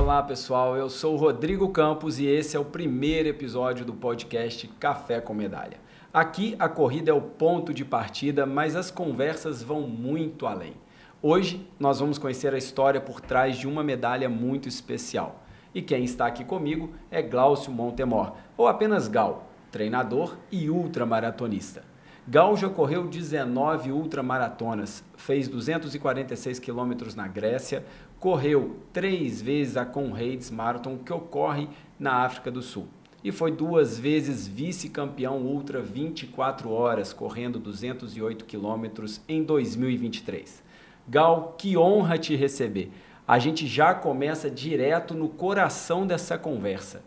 Olá pessoal, eu sou o Rodrigo Campos e esse é o primeiro episódio do podcast Café com Medalha. Aqui a corrida é o ponto de partida, mas as conversas vão muito além. Hoje nós vamos conhecer a história por trás de uma medalha muito especial. E quem está aqui comigo é Glaucio Montemor, ou apenas Gal, treinador e ultramaratonista. Gal já correu 19 ultramaratonas, fez 246 quilômetros na Grécia, correu 3 vezes a Conrads Marathon, que ocorre na África do Sul. E foi 2 vezes vice-campeão ultra 24 horas, correndo 208 quilômetros em 2023. Gal, que honra te receber. A gente já começa direto no coração dessa conversa.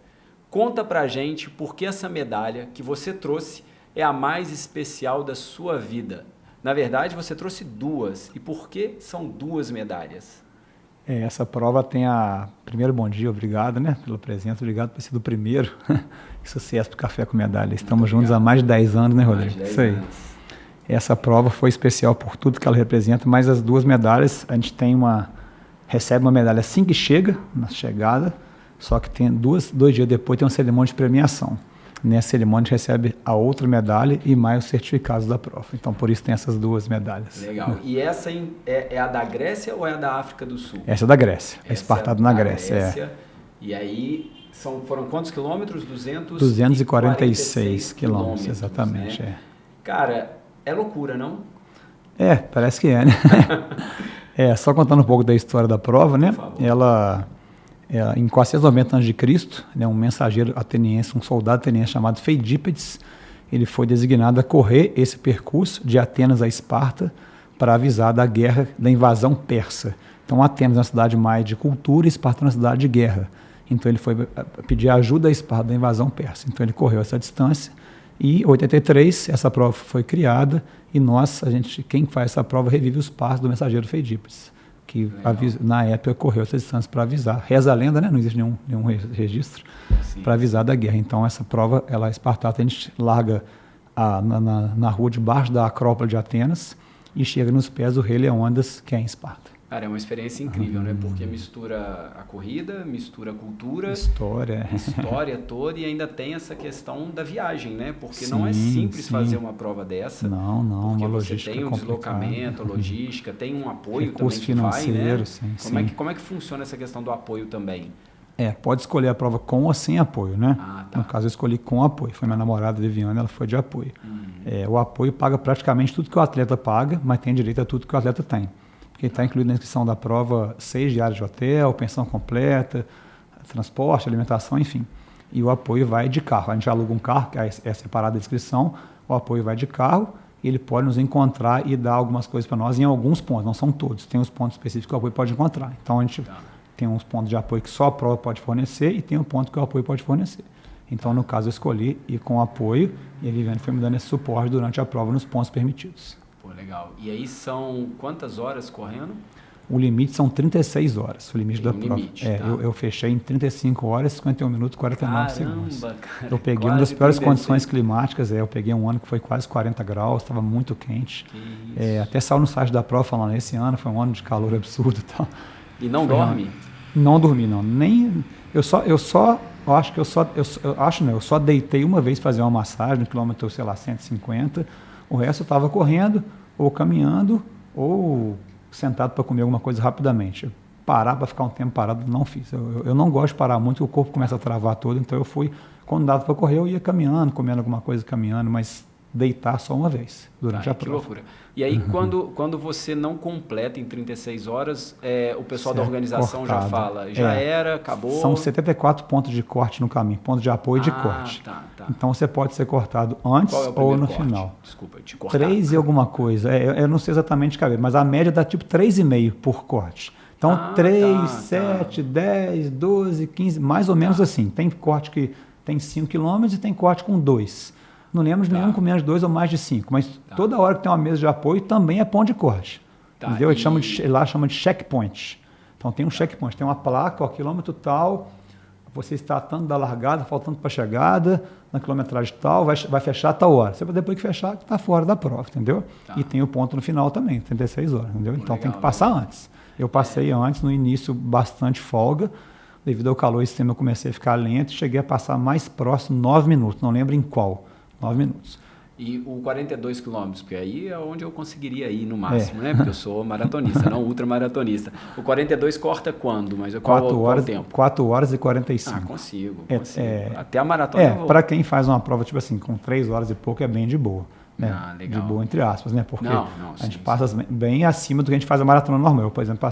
Conta pra gente por que essa medalha que você trouxe é a mais especial da sua vida. Na verdade, você trouxe 2. E por que são 2 medalhas? Essa prova tem a... Primeiro, bom dia, obrigado, né, pela presença, obrigado por ser o primeiro. Sucesso pro Café com Medalha. Estamos juntos há mais de 10 anos, né, Rodrigo? Mais de 10 anos. Essa prova foi especial por tudo que ela representa, mas as 2 medalhas, a gente recebe uma medalha assim que chega, na chegada, só que tem 2 dias depois tem uma cerimônia de premiação. Nessa cerimônia a gente recebe a outra medalha e mais os certificados da prova. Então, por isso tem essas 2 medalhas. Legal. E essa é a da Grécia ou é a da África do Sul? Essa é da Grécia. É Espartado na Grécia. E aí, foram quantos quilômetros? 246 quilômetros, exatamente. Né? Cara, é loucura, não? Parece que é, né? Só contando um pouco da história da prova, né? Ela em 490 a.C., né, um mensageiro ateniense, um soldado ateniense chamado Feidípedes, ele foi designado a correr esse percurso de Atenas a Esparta para avisar da guerra, da invasão persa. Então, Atenas é uma cidade mais de cultura e Esparta é uma cidade de guerra. Então, ele foi pedir ajuda a Esparta da invasão persa. Então, ele correu essa distância e, em 83, essa prova foi criada e quem faz essa prova revive os passos do mensageiro Feidípedes, que na época correu essa distância para avisar. Reza a lenda, né? Não existe nenhum registro para avisar da guerra. Então, essa prova, ela é espartana, a gente larga na rua debaixo da Acrópole de Atenas e chega nos pés do rei Leônidas, que é em Esparta. Cara, é uma experiência incrível, né? Porque mistura a corrida, mistura a cultura, história toda e ainda tem essa questão da viagem, né? Porque não é simples fazer uma prova dessa. Não, porque uma você tem um deslocamento, logística, tem um apoio recurso também que financeiro, vai, né? Como é que funciona essa questão do apoio também? Pode escolher a prova com ou sem apoio, né? Tá. No caso, eu escolhi com apoio. Foi minha namorada, Viviane, ela foi de apoio. O apoio paga praticamente tudo que o atleta paga, mas tem direito a tudo que o atleta tem. Porque está incluído na inscrição da prova 6 diárias de hotel, pensão completa, transporte, alimentação, enfim. E o apoio vai de carro. A gente aluga um carro, que é separado da inscrição, o apoio vai de carro, e ele pode nos encontrar e dar algumas coisas para nós em alguns pontos, não são todos. Tem os pontos específicos que o apoio pode encontrar. Então, a gente tem uns pontos de apoio que só a prova pode fornecer e tem um ponto que o apoio pode fornecer. Então, no caso, eu escolhi ir com apoio e a Viviane foi me dando esse suporte durante a prova nos pontos permitidos. Pô, legal. E aí são quantas horas correndo? O limite são 36 horas, o limite da prova. Limite, tá. Eu fechei em 35 horas, 51 minutos e 49 segundos. Cara, eu peguei uma das piores condições climáticas, eu peguei um ano que foi quase 40 graus, estava muito quente. Até saiu no site da prova falando, esse ano foi um ano de calor absurdo e tal. E não dorme? Não dormi, não. Eu só deitei uma vez fazer uma massagem no quilômetro, 150. O resto eu estava correndo, ou caminhando, ou sentado para comer alguma coisa rapidamente. Parar para ficar um tempo parado, não fiz. Eu não gosto de parar muito, o corpo começa a travar todo, então eu fui, quando dava para correr, eu ia caminhando, comendo alguma coisa, caminhando, mas deitar só uma vez durante a prova. Que loucura. E aí, quando você não completa em 36 horas, o pessoal da organização cortado. Já fala, era, acabou? São 74 pontos de corte no caminho, pontos de apoio e de corte. Tá. Então, você pode ser cortado antes ou no corte? final. Desculpa, te cortar. 3 e alguma coisa. Eu não sei exatamente de cabeça, mas a média dá tipo 3,5 por corte. Então, 3, 7, 10, 12, 15, mais ou menos assim. Tem corte que tem 5 km e tem corte com 2. Não lembro de nenhum com menos de 2 ou mais de 5, mas toda hora que tem uma mesa de apoio também é ponto de corte. Entendeu? Lá chama de checkpoint. Então tem um checkpoint, tem uma placa, quilômetro tal, você está tanto da largada, faltando para a chegada, na quilometragem tal, vai fechar a tal hora. Você depois que fechar, está fora da prova, entendeu? E tem o ponto no final também, 36 horas, entendeu? Então tem que passar antes. Eu passei antes, no início, bastante folga, Devido ao calor extremo, eu comecei a ficar lento e cheguei a passar mais próximo 9 minutos, não lembro em qual, 9 minutos. E o 42 quilômetros, porque aí é onde eu conseguiria ir no máximo, né? Porque eu sou maratonista, não ultramaratonista. O 42 corta quando? Mas qual o tempo? 4 horas e 45. Consigo. Até a maratona eu vou. Para quem faz uma prova, tipo assim, com 3 horas e pouco, é bem de boa. Né? Legal. De boa, entre aspas, né? Porque a gente passa bem acima do que a gente faz a maratona normal. Eu, por exemplo,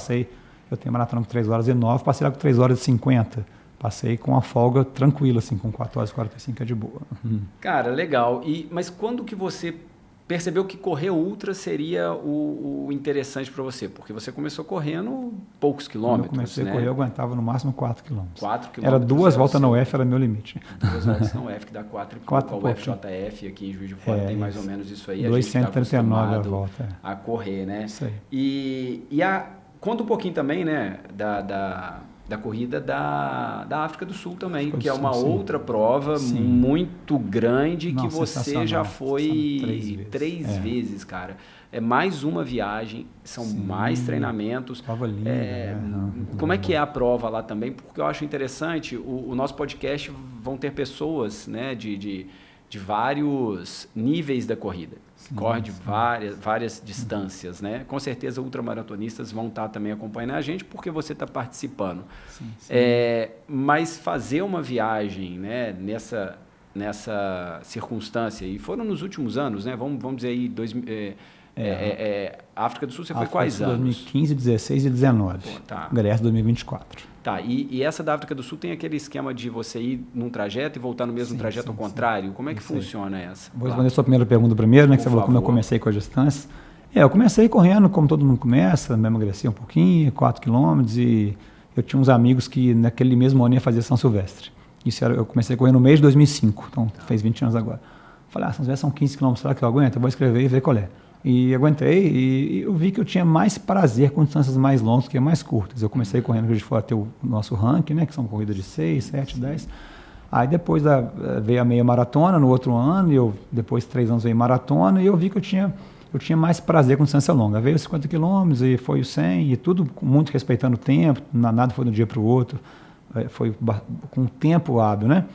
eu tenho maratona com 3 horas e 9, passei lá com 3 horas e 50. Passei com a folga tranquila, assim, com 4 horas e 45 é de boa. Cara, legal. Mas quando que você percebeu que correr ultra seria o interessante para você? Porque você começou correndo poucos quilômetros, quando eu comecei a correr, eu aguentava no máximo 4 quilômetros. 4 quilômetros. Era 2 voltas na UF, era meu limite. 2 voltas na UF, que dá 4 e pouco. O UFJF aqui em Juiz de Fora tem mais ou menos isso aí. 239 a volta. A correr, né? Isso aí. E conta um pouquinho também, né, da corrida da África do Sul também, que é uma outra prova muito grande que você já foi 3 vezes, cara. É mais uma viagem, são mais treinamentos. Prova linda. Como é que é a prova lá também? Porque eu acho interessante, o nosso podcast vão ter pessoas, né, de vários níveis da corrida. Corre de várias distâncias, né? Com certeza ultramaratonistas vão estar também acompanhando a gente porque você está participando. Mas fazer uma viagem, né, nessa circunstância, e foram nos últimos anos, né? Vamos dizer aí, África do Sul, você foi quais anos? 2015, 16 e 19. Grécia 2024. Tá, e essa da África do Sul tem aquele esquema de você ir num trajeto e voltar no mesmo trajeto ao contrário? Como é que funciona essa? Vou responder a sua primeira pergunta primeiro, né? Que você falou como eu comecei com a distância. Eu comecei correndo como todo mundo começa, me emagreci um pouquinho, 4 quilômetros, e eu tinha uns amigos que naquele mesmo ano ia fazer São Silvestre. Eu comecei a correr no mês de 2005, então fez 20 anos agora. Falei, São Silvestre são 15 quilômetros, será que eu aguento? Eu vou escrever e ver qual é. E aguentei, e eu vi que eu tinha mais prazer com distâncias mais longas que mais curtas. Eu comecei correndo Juiz de Fora, ter o nosso ranking, né, que são corridas de 6, 7, 10. Aí depois veio a meia maratona no outro ano, e depois de 3 anos veio maratona, e eu vi que eu tinha mais prazer com distância longa. Veio os 50 quilômetros, e foi os 100, e tudo muito respeitando o tempo, nada foi de um dia para o outro, foi com tempo hábil, né?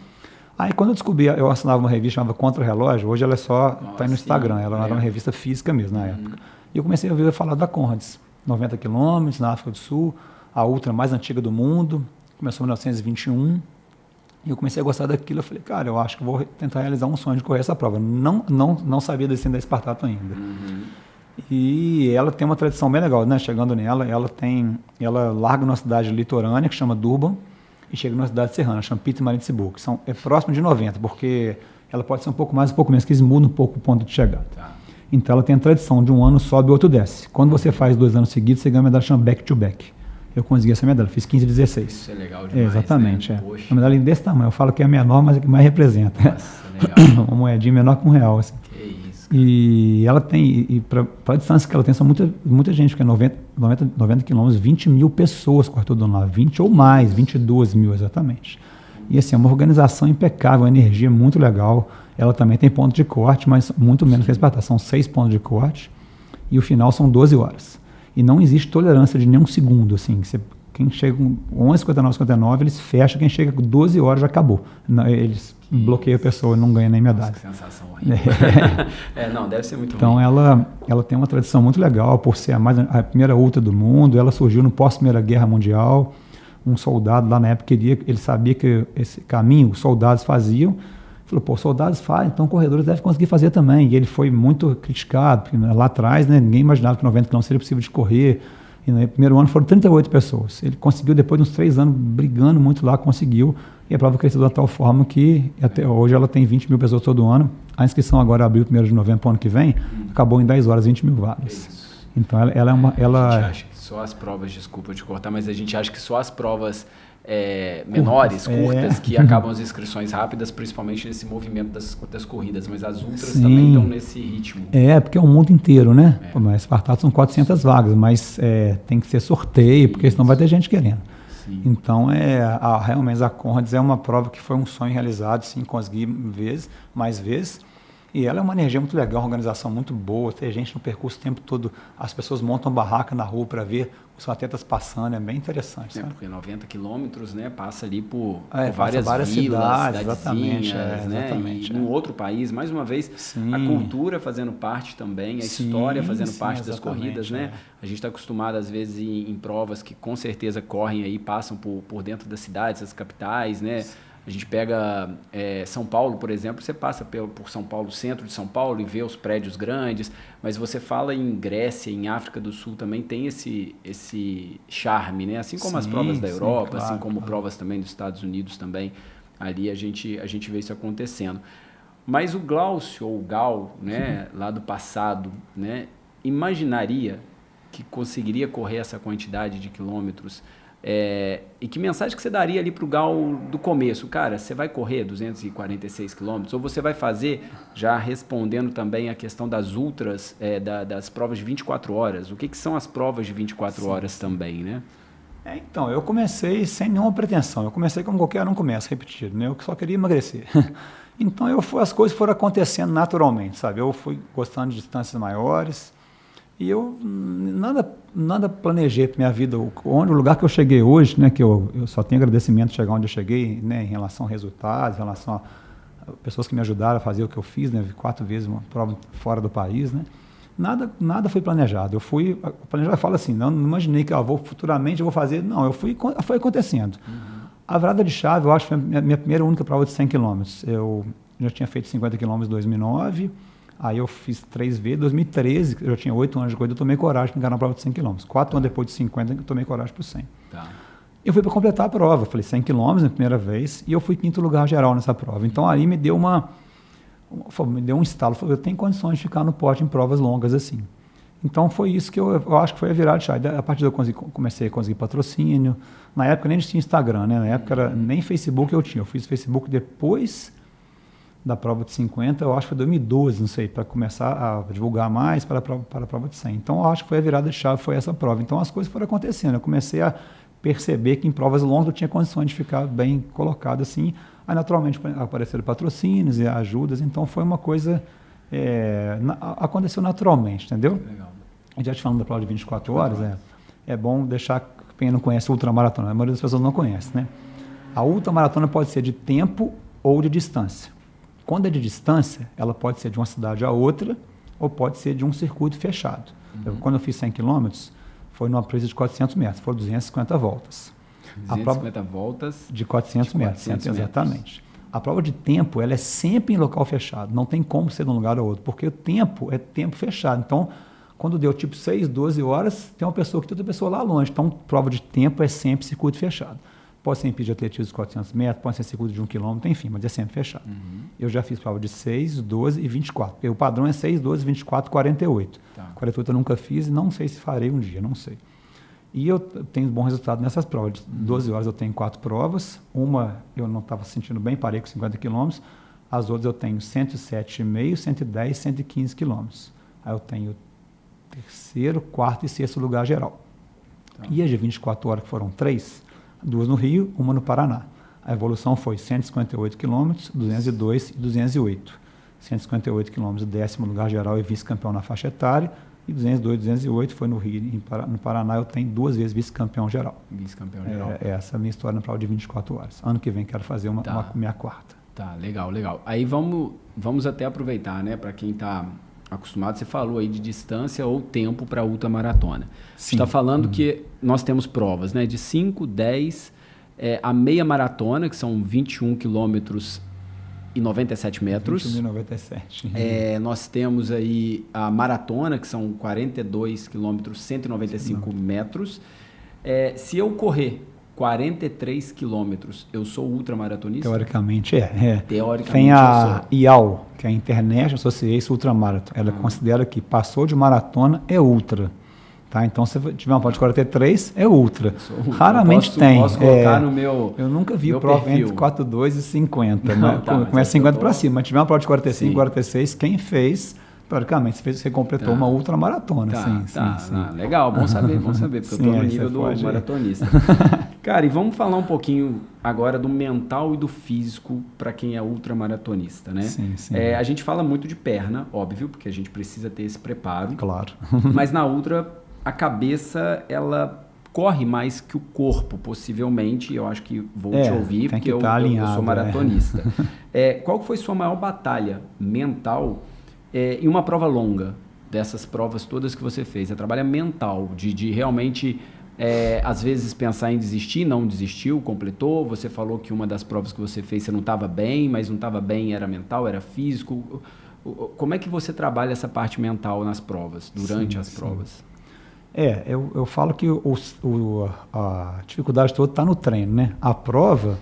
Aí quando eu descobri, eu assinava uma revista chamada Contra Relógio, hoje ela está no Instagram, ela era uma revista física mesmo na época. E eu comecei a ouvir falar da Conrads, 90 quilômetros na África do Sul, a ultra mais antiga do mundo, começou em 1921, e eu comecei a gostar daquilo. Eu falei, cara, eu acho que vou tentar realizar um sonho de correr essa prova. Não sabia desse da Espartato ainda. E ela tem uma tradição bem legal, né? Chegando nela, ela larga numa cidade litorânea que chama Durban, e chega numa cidade serrana, chama Pietermaritzburg, que é próximo de 90, porque ela pode ser um pouco mais, um pouco menos, que eles mudam um pouco o ponto de chegada. Então ela tem a tradição de um ano sobe e outro desce. Quando você faz 2 anos seguidos, você ganha uma medalha que chama back-to-back. Eu consegui essa medalha, fiz 15 e 16. Isso é legal demais, exatamente, né? Uma medalha desse tamanho, eu falo que é menor, mas é que mais representa. Nossa, legal. Uma moedinha menor que R$1, assim. Que isso. E ela tem, e para a distância que ela tem, são muita gente, porque é 90 quilômetros, 20 mil pessoas cortou do lado, 20 ou mais, 22 mil exatamente. E assim, é uma organização impecável, uma energia muito legal. Ela também tem ponto de corte, mas muito menos que a Espartato. São 6 pontos de corte e o final são 12 horas. E não existe tolerância de nenhum segundo, assim. Quem chega com 11h59, 59, eles fecham, quem chega com 12 horas já acabou. Eles bloqueiam a pessoa e não ganha nem medalha. Nossa, que sensação horrível. Não, deve ser muito então, ruim. ela tem uma tradição muito legal, por ser a primeira ultra do mundo. Ela surgiu no pós-Primeira Guerra Mundial. Um soldado lá na época ele sabia que esse caminho os soldados faziam. Falou, os soldados fazem, então corredores devem conseguir fazer também. E ele foi muito criticado, porque lá atrás, né, ninguém imaginava que 90 km seria possível de correr. E no primeiro ano foram 38 pessoas. Ele conseguiu, depois de uns 3 anos, brigando muito lá, conseguiu. E a prova cresceu de tal forma que até hoje ela tem 20 mil pessoas todo ano. A inscrição agora abriu 1º de novembro para o ano que vem, acabou em 10 horas, 20 mil vagas. Então ela é uma... A gente acha que só as provas, desculpa te cortar, mas a gente acha que só as provas menores, curtas, que acabam as inscrições rápidas, principalmente nesse movimento das corridas, mas as ultras também estão nesse ritmo. Porque é o mundo inteiro, né? Mas Espartato são 400 vagas, mas tem que ser sorteio, porque senão vai ter gente querendo. Sim. Então, realmente a Conrads é uma prova que foi um sonho realizado, sim, consegui mais vezes. E ela é uma energia muito legal, uma organização muito boa, tem gente no percurso o tempo todo, as pessoas montam barraca na rua para ver os atletas passando, é bem interessante. Porque 90 quilômetros, né, passa ali por várias vilas, cidades, exatamente, né, exatamente. E num outro país, mais uma vez, a cultura fazendo parte também, a história fazendo parte das corridas, né? A gente está acostumado, às vezes, em provas que com certeza correm aí, passam por dentro das cidades, das capitais, né? A gente pega São Paulo, por exemplo, você passa por São Paulo, centro de São Paulo, e vê os prédios grandes, mas você fala em Grécia, em África do Sul também tem esse charme, né? Assim como as provas da Europa, claro, assim como provas também dos Estados Unidos também, ali a gente vê isso acontecendo. Mas o Glaucio, ou o Gal, né, lá do passado, né, imaginaria que conseguiria correr essa quantidade de quilômetros. E que mensagem que você daria ali para o Gal do começo? Cara, você vai correr 246 quilômetros ou você vai fazer, já respondendo também a questão das ultras, das provas de 24 horas? O que são as provas de 24 horas também, né? Então, eu comecei sem nenhuma pretensão. Eu comecei como qualquer um começa, repetido, né? Eu só queria emagrecer. Então, as coisas foram acontecendo naturalmente, sabe? Eu fui gostando de distâncias maiores e eu nada planejei para minha vida. O lugar que eu cheguei hoje, né? Que eu só tenho agradecimento de chegar onde eu cheguei, né? Em relação a resultados, em relação a pessoas que me ajudaram a fazer o que eu fiz, né? 4 vezes uma prova fora do país, né? Nada foi planejado. O planejado fala assim, não imaginei que futuramente eu vou fazer. Não, foi acontecendo. Uhum. A virada de chave, eu acho que foi a minha primeira e única prova de 100 km. Eu já tinha feito 50 km em 2009, aí eu fiz 3 vezes. Em 2013, eu já tinha 8 anos de corrida, eu tomei coragem para encarar uma prova de 100 km. 4 anos depois de 50, eu tomei coragem para o 100. Tá. Eu fui para completar a prova, eu falei 100 km na primeira vez, e eu fui 5º lugar geral nessa prova. Então, aí me deu um estalo, eu tenho condições de ficar no pódio em provas longas assim. Então foi isso que eu acho que foi a virada de chave. A partir daí eu comecei a conseguir patrocínio. Na época nem tinha Instagram, né? Na época nem Facebook eu tinha. Eu fiz Facebook depois da prova de 50, eu acho que foi 2012, não sei, para começar a divulgar mais para a prova de 100. Então eu acho que foi a virada de chave, foi essa prova. Então as coisas foram acontecendo. Eu comecei a perceber que em provas longas eu tinha condições de ficar bem colocado assim. Aí naturalmente apareceram patrocínios e ajudas. Então foi uma coisa... aconteceu naturalmente, entendeu? Legal. Já te falando da prova de 24 horas, é bom deixar, quem não conhece a ultramaratona, a maioria das pessoas não conhece, né? A ultramaratona pode ser de tempo ou de distância. Quando é de distância, ela pode ser de uma cidade a outra ou pode ser de um circuito fechado. Uhum. Quando eu fiz 100 km, foi numa presa de 400 metros, foram 250 voltas. 250 voltas? De 400 metros, exatamente. A prova de tempo, ela é sempre em local fechado, não tem como ser de um lugar ou outro, porque o tempo é tempo fechado. Então, quando deu tipo 6, 12 horas, tem uma pessoa aqui, tem outra pessoa lá longe. Então, prova de tempo é sempre circuito fechado. Pode ser em pista de atletismo de 400 metros, pode ser circuito de 1 km, enfim, mas é sempre fechado. Uhum. Eu já fiz prova de 6, 12 e 24, porque o padrão é 6, 12, 24, 48. Tá. 48 eu nunca fiz e não sei se farei um dia, não sei. E eu tenho bom resultado nessas provas. De 12 horas eu tenho 4 provas. Uma eu não estava sentindo bem, parei com 50 quilômetros. As outras eu tenho 107,5, 110, 115 quilômetros. Aí eu tenho 3º, 4º e 6º lugar geral. Tá. E as de 24 horas, que foram 3, 2 no Rio, uma no Paraná. A evolução foi 158 quilômetros, 202 e 208. 158 quilômetros, 10º lugar geral e vice-campeão na faixa etária. E 202, 208 foi no Rio. No Paraná eu tenho 2 vezes vice-campeão geral. Vice-campeão geral. Essa é a minha história na prova de 24 horas. Ano que vem quero fazer uma minha 4ª. Tá, legal. Aí vamos até aproveitar, né? Para quem está acostumado, você falou aí de distância ou tempo para ultramaratona. Você está falando que nós temos provas, né? De 5, 10, a meia maratona, que são 21 quilômetros e 97 metros. 21,97. Nós temos aí a maratona, que são 42 quilômetros, 195 metros. Se eu correr 43 quilômetros, eu sou ultramaratonista? Teoricamente Teoricamente tem a IAU, que é a International Association Ultramarathon. Ela considera que passou de maratona é ultra. Tá? Então, se tiver uma prova de 43, é ultra. Raramente tem. Posso colocar no meu Eu nunca vi prova entre 42 e 50. Não, começa 50 para cima. Mas tiver uma prova de 45, 46, quem fez teoricamente, você completou uma ultramaratona. Sim. Legal, bom saber, porque eu estou no nível do maratonista. Cara, e vamos falar um pouquinho agora do mental e do físico para quem é ultramaratonista, né? Sim. A gente fala muito de perna, óbvio, porque a gente precisa ter esse preparo. Claro. Mas na ultra, a cabeça, ela corre mais que o corpo, possivelmente. Eu acho que vou te ouvir, porque eu sou maratonista. Qual foi sua maior batalha mental em uma prova longa, dessas provas todas que você fez? A trabalho mental, de realmente, às vezes, pensar em desistir, não desistiu, completou. Você falou que uma das provas que você fez, você não estava bem, mas não estava bem, era mental, era físico. Como é que você trabalha essa parte mental nas provas, durante as provas? Eu falo que a dificuldade toda está no treino, né? A prova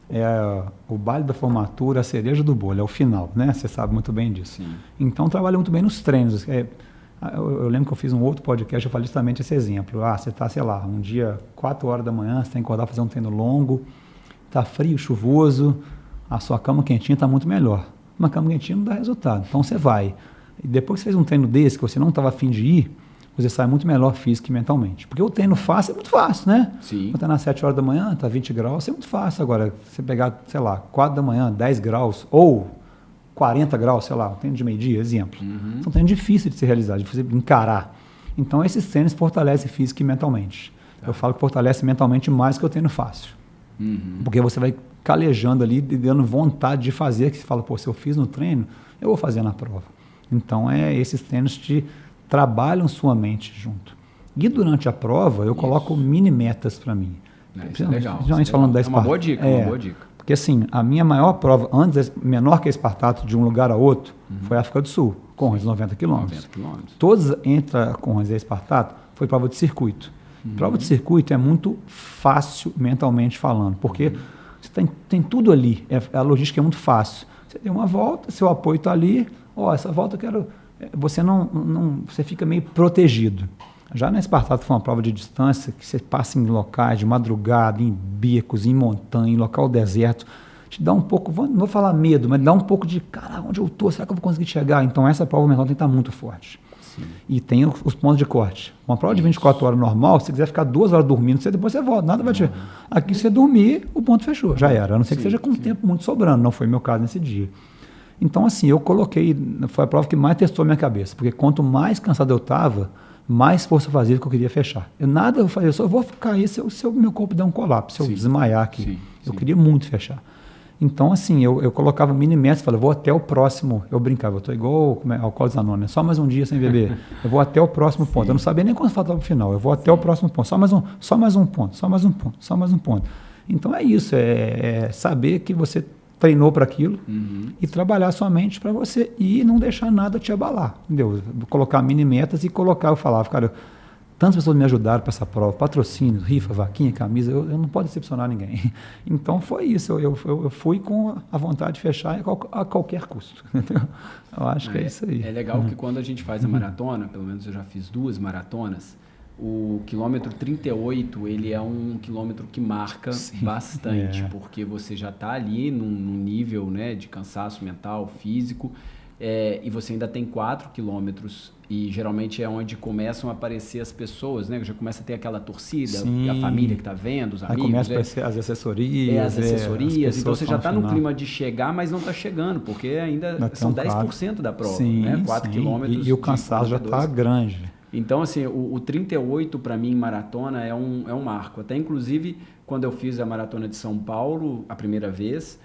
é o baile da formatura, a cereja do bolo, é o final, né? Você sabe muito bem disso. Sim. Então, trabalha muito bem nos treinos. Eu lembro que eu fiz um outro podcast, eu falei justamente esse exemplo. Você está, sei lá, um dia, 4 horas da manhã, você tem que acordar, fazer um treino longo, está frio, chuvoso, a sua cama quentinha está muito melhor. Uma cama quentinha não dá resultado. Então, você vai. E depois que você fez um treino desse, que você não estava afim de ir, você sai muito melhor físico e mentalmente. Porque o treino fácil é muito fácil, né? Sim. Quando está nas 7 horas da manhã, está 20 graus, é muito fácil. Agora, você pegar, sei lá, 4 da manhã, 10 graus, ou 40 graus, sei lá, um treino de meio-dia, exemplo. São treinos difíceis de se realizar, de você encarar. Então, esses treinos fortalecem físico e mentalmente. Eu falo que fortalece mentalmente mais que o treino fácil. Porque você vai calejando ali, dando vontade de fazer, que você fala, se eu fiz no treino, eu vou fazer na prova. Então, esses treinos trabalham sua mente junto. E durante a prova, eu coloco mini metas para mim. Isso é legal. Principalmente falando da Espartato. Uma boa dica, uma boa dica. Porque assim, a minha maior prova, antes, menor que a Espartato, de um lugar a outro, foi a África do Sul, Conrads, 90 quilômetros. Todas entre a Conrads e a Espartato foi prova de circuito. Prova de circuito é muito fácil mentalmente falando, porque você tem tudo ali, a logística é muito fácil. Você tem uma volta, seu apoio está ali, essa volta eu quero... Você você fica meio protegido. Já na Espartato foi uma prova de distância que você passa em locais de madrugada, em becos, em montanha, em local deserto. Te dá um pouco, não vou falar medo, mas dá um pouco de, cara, onde eu estou? Será que eu vou conseguir chegar? Então essa prova mental tem que estar muito forte. Sim. E tem os pontos de corte. Uma prova de 24 horas normal, se você quiser ficar 2 horas dormindo, depois você volta, nada vai te... Aqui você dormir, o ponto fechou, já era. A não ser que seja com tempo muito sobrando, não foi meu caso nesse dia. Então, assim, eu coloquei, foi a prova que mais testou a minha cabeça, porque quanto mais cansado eu estava, mais força fazia que eu queria fechar. Eu só vou cair se o meu corpo der um colapso, se eu desmaiar aqui. Eu queria muito fechar. Então, assim, eu colocava mini metas, falava, vou até o próximo, eu brincava, eu estou igual Alcoólicos Anônimos, só mais um dia sem beber, eu vou até o próximo ponto. Eu não sabia nem quando faltava para o final, eu vou até o próximo ponto, só mais um ponto, só mais um ponto, só mais um ponto. Então, é isso, é saber que você treinou para aquilo e trabalhar sua mente para você e não deixar nada te abalar, entendeu? Colocar mini metas e eu falava, cara, tantas pessoas me ajudaram para essa prova, patrocínio, rifa, vaquinha, camisa, eu não posso decepcionar ninguém. Então foi isso, eu fui com a vontade de fechar a qualquer custo. Eu acho que é isso aí. É legal que quando a gente faz a maratona, pelo menos eu já fiz 2 maratonas, o quilômetro 38, ele é um quilômetro que marca bastante, porque você já está ali num nível, né, de cansaço mental, físico, e você ainda tem 4 quilômetros, e geralmente é onde começam a aparecer as pessoas, né, já começa a ter aquela torcida, a família que está vendo, os amigos. Aí começa a aparecer as assessorias. Então você já está no clima de chegar, mas não está chegando, porque ainda são 10% da prova, né, 4 quilômetros. E o cansaço já está grande. Então, assim, o 38 para mim em maratona é um marco. Até, inclusive, quando eu fiz a maratona de São Paulo, a primeira vez,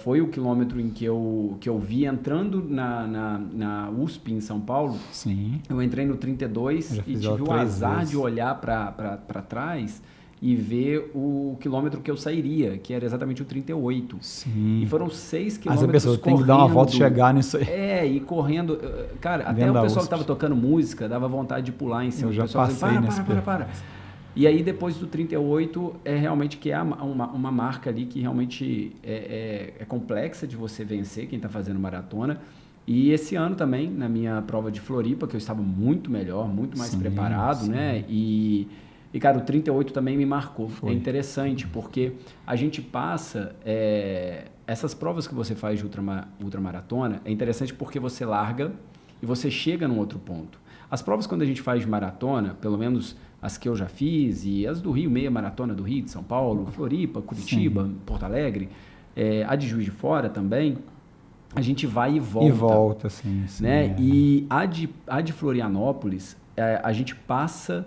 foi o quilômetro em que eu vi entrando na USP em São Paulo. Sim. Eu entrei no 32 e tive o azar de olhar para trás e ver o quilômetro que eu sairia, que era exatamente o 38. Sim. E foram 6 quilômetros correndo. As pessoas têm que dar uma volta e chegar nisso aí. E correndo. Cara, até o pessoal que estava tocando música dava vontade de pular em cima. Eu já passei nesse para. E aí, depois do 38, realmente que é uma marca ali que realmente é complexa de você vencer, quem está fazendo maratona. E esse ano também, na minha prova de Floripa, que eu estava muito melhor, muito mais preparado, né? E, cara, o 38 também me marcou. Foi. É interessante, porque a gente passa... essas provas que você faz de ultramaratona, é interessante porque você larga e você chega num outro ponto. As provas quando a gente faz de maratona, pelo menos as que eu já fiz, e as do Rio, meia maratona do Rio, de São Paulo, Floripa, Curitiba, sim, Porto Alegre, a de Juiz de Fora também, a gente vai e volta. E volta, sim. Né? E a de Florianópolis, a gente passa...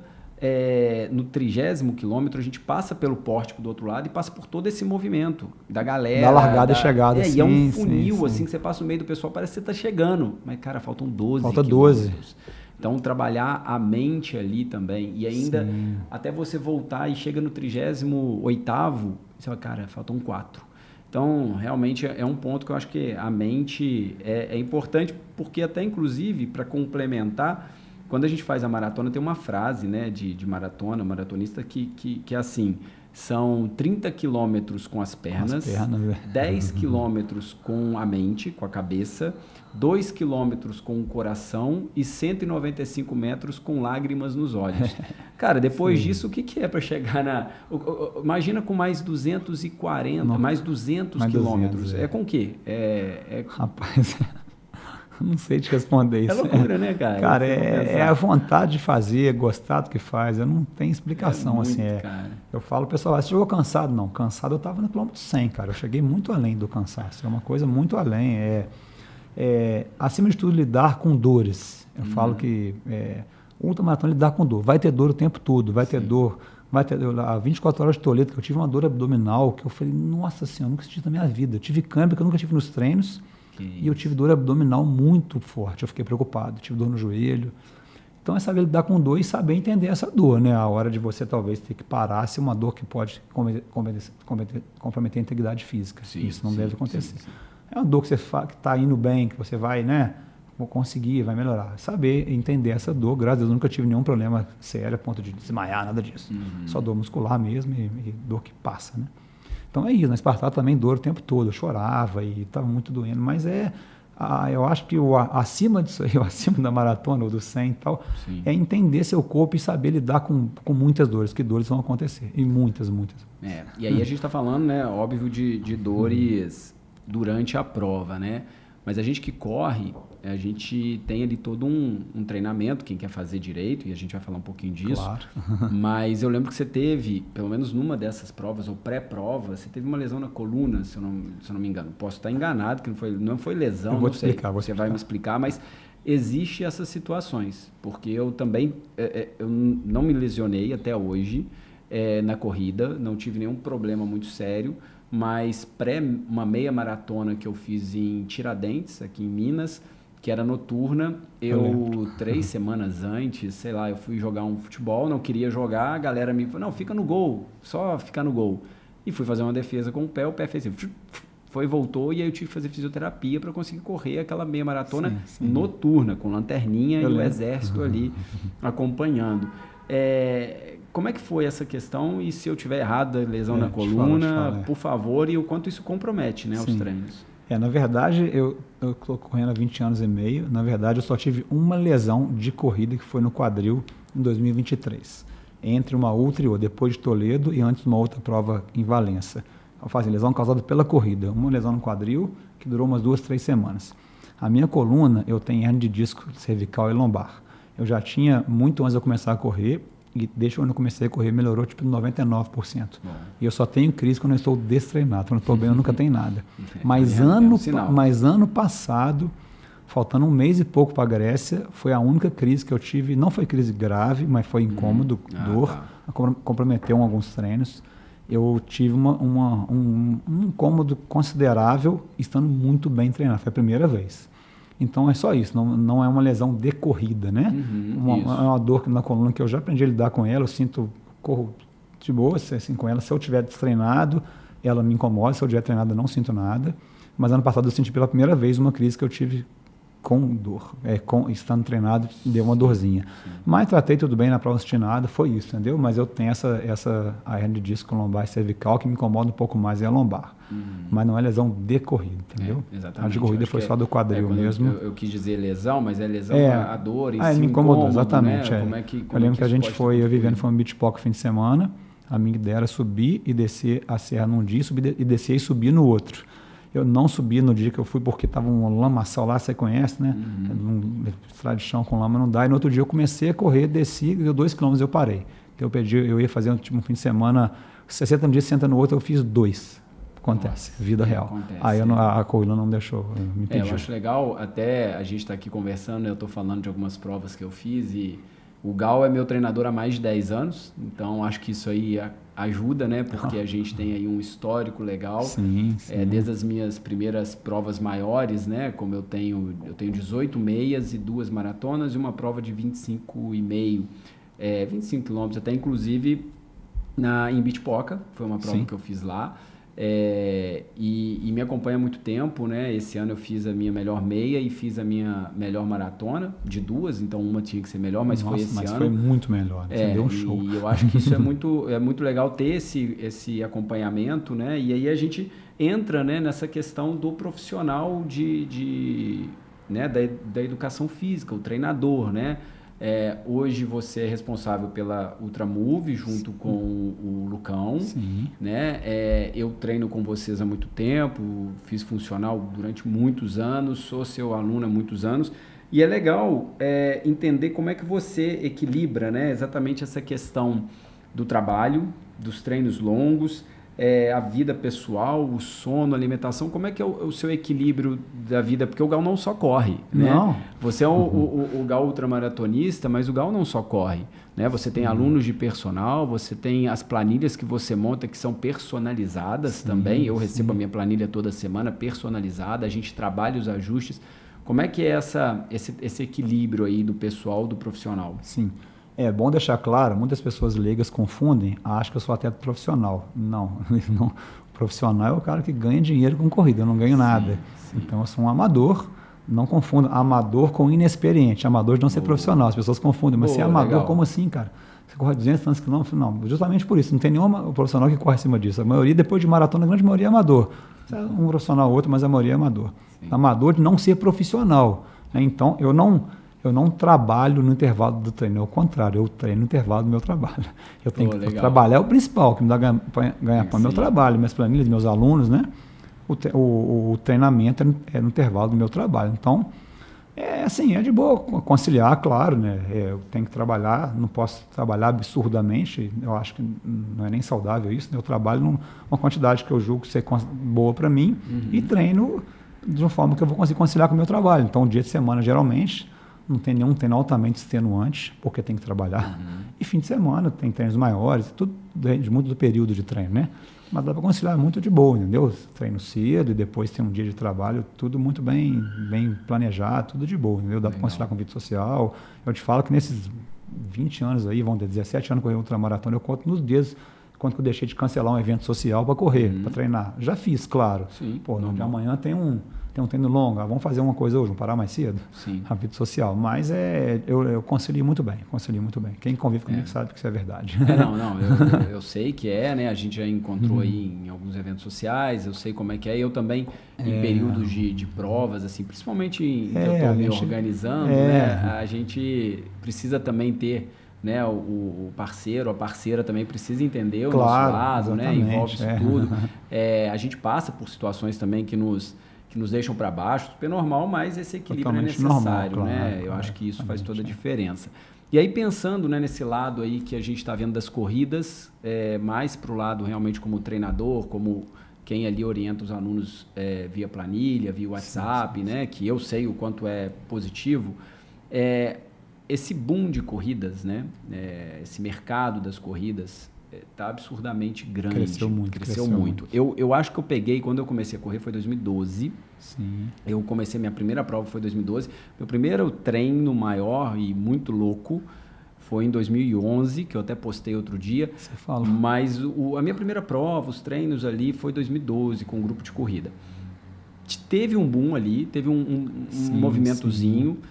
no 30º quilômetro, a gente passa pelo pórtico do outro lado e passa por todo esse movimento da galera. Da largada e chegada, sim. E é um funil, assim, que você passa no meio do pessoal, parece que você está chegando. Mas, cara, faltam 12 Falta quilômetros. 12. Então, trabalhar a mente ali também. E ainda, sim, até você voltar e chega no 38º, você fala, cara, faltam 4. Então, realmente, é um ponto que eu acho que a mente é importante, porque até, inclusive, para complementar... Quando a gente faz a maratona, tem uma frase, né, de maratonista, que é assim, são 30 quilômetros com as pernas, 10 quilômetros com a mente, com a cabeça, 2 quilômetros com o coração e 195 metros com lágrimas nos olhos. Cara, depois sim, disso, o que é para chegar na... Imagina com mais 240, mais 200 quilômetros. É com o quê? Rapaz... Não sei te responder isso. É loucura, né, cara? Cara, é a vontade de fazer, gostar do que faz. Eu não tenho explicação, muito, assim. Eu falo, pessoal, você chegou cansado? Não, cansado eu estava no quilômetro 100, cara. Eu cheguei muito além do cansaço. É uma coisa muito além. Acima de tudo, lidar com dores. Eu falo que ultramaratona é lidar com dor. Vai ter dor o tempo todo, vai ter dor. Há 24 horas de Toledo, que eu tive uma dor abdominal, que eu falei, nossa senhora, eu nunca senti isso na minha vida. Eu tive câimbra que eu nunca tive nos treinos. E eu tive dor abdominal muito forte, eu fiquei preocupado, tive dor no joelho. Então é saber lidar com dor e saber entender essa dor, né? A hora de você talvez ter que parar se uma dor que pode comprometer a integridade física. Sim, isso não deve acontecer. Sim. É uma dor que você está indo bem, que você vai, né? Vou conseguir, vai melhorar. Saber entender essa dor, graças a Deus, eu nunca tive nenhum problema sério a ponto de desmaiar, nada disso. Só dor muscular mesmo e dor que passa, né? Então é isso, na Espartato também dor o tempo todo, eu chorava e estava muito doendo, mas eu acho que acima disso aí, acima da maratona ou do 100 e tal, sim, é entender seu corpo e saber lidar com muitas dores, que dores vão acontecer, e muitas. E aí a gente está falando, né, óbvio, de dores durante a prova, né? Mas a gente que corre, a gente tem ali todo um treinamento, quem quer fazer direito, e a gente vai falar um pouquinho disso. Claro. Mas eu lembro que você teve, pelo menos numa dessas provas, ou pré-prova, você teve uma lesão na coluna, se eu não me engano. Posso estar enganado, que não foi lesão, eu vou não sei. Você vai me explicar, mas existe essas situações. Porque eu também, eu não me lesionei até hoje na corrida, não tive nenhum problema muito sério, mas uma meia maratona que eu fiz em Tiradentes, aqui em Minas, que era noturna, eu 3 semanas antes, sei lá, eu fui jogar um futebol, não queria jogar, a galera me falou, não, fica no gol, só ficar no gol. E fui fazer uma defesa com o pé fez assim, foi, voltou, e aí eu tive que fazer fisioterapia para conseguir correr aquela meia maratona noturna, com lanterninha e o exército ali acompanhando. Como é que foi essa questão? E se eu tiver errado, lesão na coluna, por favor, e o quanto isso compromete, né, os treinos? Na verdade, eu estou correndo há 20 anos e meio. Na verdade, eu só tive uma lesão de corrida, que foi no quadril, em 2023. Entre uma outra e outra, depois de Toledo e antes de uma outra prova em Valença. Eu fazia lesão causada pela corrida. Uma lesão no quadril, que durou umas 2, 3 semanas. A minha coluna, eu tenho hernia de disco cervical e lombar. Eu já tinha, muito antes de eu começar a correr, e desde quando eu comecei a correr, melhorou tipo 99%. Bom. E eu só tenho crise quando eu estou destreinado. Quando eu estou bem, eu nunca tenho nada. Mas ano passado, faltando um mês e pouco para a Grécia, foi a única crise que eu tive. Não foi crise grave, mas foi incômodo, dor. Comprometeu alguns treinos. Eu tive um incômodo considerável estando muito bem treinado. Foi a primeira vez. Então é só isso, não é uma lesão de corrida, né? É uma dor na coluna que eu já aprendi a lidar com ela, corro de boa assim, com ela. Se eu estiver destreinado, ela me incomoda, se eu estiver treinado, eu não sinto nada. Mas ano passado eu senti pela primeira vez uma crise que eu tive com dor, estando treinado, deu uma dorzinha. Mas tratei tudo bem na prova, não senti nada, foi isso, entendeu? Mas eu tenho a hernia de disco lombar e cervical que me incomoda um pouco mais, é a lombar. Mas não é lesão de corrida, entendeu? Exatamente. A de corrida foi só do quadril mesmo. Eu quis dizer lesão, mas é lesão a dor em si, me incomodou, exatamente. Né? Eu lembro que a gente foi, eu vivendo, foi um beach park fim de semana, a minha ideia era subir e descer a serra num dia, subir e descer e subir no outro. Eu não subi no dia que eu fui porque estava um lamaçal lá, você conhece, né? Estrada de chão com lama não dá. E no outro dia eu comecei a correr, desci, deu 2 km eu parei. Então eu ia fazer um fim de semana, 60 no dia, 60 no outro, eu fiz 2. Acontece, vida real. Acontece, aí a corrida não deixou, me impediu. Eu acho legal, até a gente está aqui conversando, eu estou falando de algumas provas que eu fiz e o Gal é meu treinador há mais de 10 anos, então acho que isso aí ajuda, né? Porque a gente tem aí um histórico legal. Sim. Desde as minhas primeiras provas maiores, né? Como eu tenho 18 meias e 2 maratonas e uma prova de 25,5, 25 quilômetros, até inclusive em Bitpoca, foi uma prova que eu fiz lá. E me acompanha há muito tempo, né? Esse ano eu fiz a minha melhor meia e fiz a minha melhor maratona, de 2, então uma tinha que ser melhor, mas foi esse ano. Foi muito melhor, você deu um show. E eu acho que isso é muito legal ter esse acompanhamento, né? E aí a gente entra, né, nessa questão do profissional né, da educação física, o treinador, né? Hoje você é responsável pela Ultramove junto com o Lucão. Sim. Né? Eu treino com vocês há muito tempo, fiz funcional durante muitos anos, sou seu aluno há muitos anos. E é legal entender como é que você equilibra, né, exatamente essa questão do trabalho, dos treinos longos, a vida pessoal, o sono, a alimentação. Como é que é o seu equilíbrio da vida? Porque o Gal não só corre, né? Não. Você é o Gal ultramaratonista, mas o Gal não só corre, né? Você tem alunos de personal, você tem as planilhas que você monta que são personalizadas também. Eu recebo a minha planilha toda semana personalizada, a gente trabalha os ajustes. Como é que é esse equilíbrio aí do pessoal, do profissional? Sim. É bom deixar claro, muitas pessoas leigas confundem, acham que eu sou atleta profissional. Não. O profissional é o cara que ganha dinheiro com corrida, eu não ganho nada. Sim. Então eu sou um amador, não confunda amador com inexperiente, amador de não ser profissional. As pessoas confundem, mas você é amador, legal. Como assim, cara? Você corre 200, 300 quilômetros? Não, justamente por isso, não tem nenhum profissional que corre acima disso. A maioria, depois de maratona, a grande maioria é amador. Um profissional ou outro, mas a maioria é amador. Sim. Amador de não ser profissional. Né? Então eu não trabalho no intervalo do treino, é o contrário, eu treino no intervalo do meu trabalho. Eu tenho que trabalhar, é o principal, que me dá ganhar pão, meu trabalho, minhas planilhas, meus alunos, né? O treinamento é no intervalo do meu trabalho. Então, é de boa conciliar, claro, né? Eu tenho que trabalhar, não posso trabalhar absurdamente, eu acho que não é nem saudável isso, né? Eu trabalho numa quantidade que eu julgo ser boa para mim e treino de uma forma que eu vou conseguir conciliar com o meu trabalho. Então, dia de semana, geralmente, não tem nenhum treino altamente extenuante, porque tem que trabalhar. E fim de semana tem treinos maiores, tudo depende muito do período de treino, né? Mas dá para conciliar muito de boa, entendeu? Treino cedo e depois tem um dia de trabalho, tudo muito bem planejado, tudo de boa, entendeu? Dá para conciliar com vida social. Eu te falo que nesses 20 anos aí, vão ter 17 anos correndo ultramaratona, eu conto nos dias quando eu deixei de cancelar um evento social para correr, para treinar. Já fiz, claro. Sim, no dia de amanhã tem um treino longo, vamos fazer uma coisa hoje, vamos parar mais cedo. Sim. A vida social. Mas eu concilio muito bem. Quem convive comigo sabe que isso é verdade. Eu sei que né? A gente já encontrou aí em alguns eventos sociais, eu sei como é que é. Eu também, em períodos de provas, assim, principalmente que eu estou me organizando, né? A gente precisa também ter, né, o parceiro, a parceira também precisa entender o nosso lado, né? Envolve isso tudo. A gente passa por situações também que nos deixam para baixo, super normal, mas esse equilíbrio totalmente é necessário, normal, né? Eu acho que isso faz toda a diferença. E aí, pensando, né, nesse lado aí que a gente está vendo das corridas, mais para o lado realmente como treinador, como quem ali orienta os alunos via planilha, via WhatsApp, sim. Né? Que eu sei o quanto é positivo. Esse boom de corridas, né? Esse mercado das corridas está absurdamente grande. Cresceu muito. Eu acho que eu peguei, quando eu comecei a correr, foi 2012. Sim. Eu comecei, minha primeira prova foi 2012. Meu primeiro treino maior e muito louco foi em 2011, que eu até postei outro dia. Você fala. Mas a minha primeira prova, os treinos ali, foi 2012, com um grupo de corrida. Teve um boom ali, teve um movimentozinho. Sim.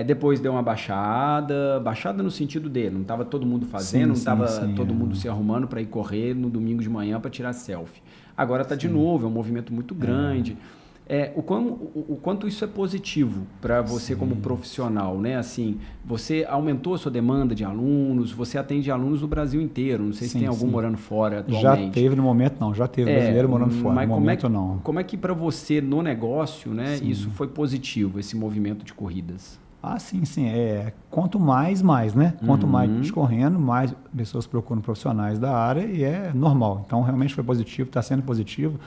Depois deu uma baixada no sentido dele, não estava todo mundo fazendo, não estava todo mundo se arrumando para ir correr no domingo de manhã para tirar selfie. Agora está de novo, é um movimento muito grande. O quanto isso é positivo para você como profissional, né? Assim, você aumentou a sua demanda de alunos, você atende alunos do Brasil inteiro, não sei se tem algum morando fora atualmente. Já teve no momento, não, já teve brasileiro morando fora, mas no momento não. Como é que para você no negócio, né, isso foi positivo, esse movimento de corridas? Sim. Quanto mais, né? Quanto mais gente correndo, mais pessoas procuram profissionais da área e é normal. Então, realmente foi positivo, está sendo positivo.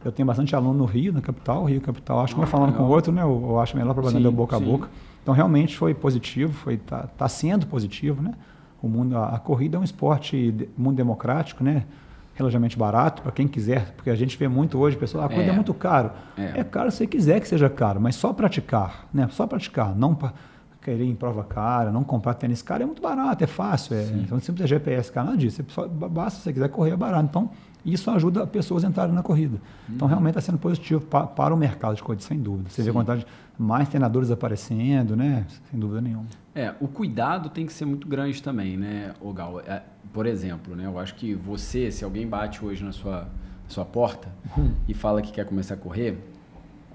Eu tenho bastante aluno no Rio, na capital, Rio Capital. Acho que um falando com o outro, né? Eu acho melhor propaganda boca a boca. Então, realmente foi positivo, tá sendo positivo, né? A corrida é um esporte, mundo democrático, né? Relativamente barato para quem quiser, porque a gente vê muito hoje, pessoal, a corrida é muito caro. É caro se você quiser que seja caro, mas só praticar, né? Só praticar, não para querer em prova cara, não comprar tênis caro, é muito barato, é fácil. Então, não precisa GPS caro, nada disso. Basta se você quiser correr, é barato. Então, isso ajuda pessoas a entrarem na corrida. Então, realmente está sendo positivo para o mercado de corrida, sem dúvida. Você vê a quantidade de mais treinadores aparecendo, né? Sem dúvida nenhuma. O cuidado tem que ser muito grande também, né, Gal? Por exemplo, né, eu acho que você, se alguém bate hoje na sua porta e fala que quer começar a correr,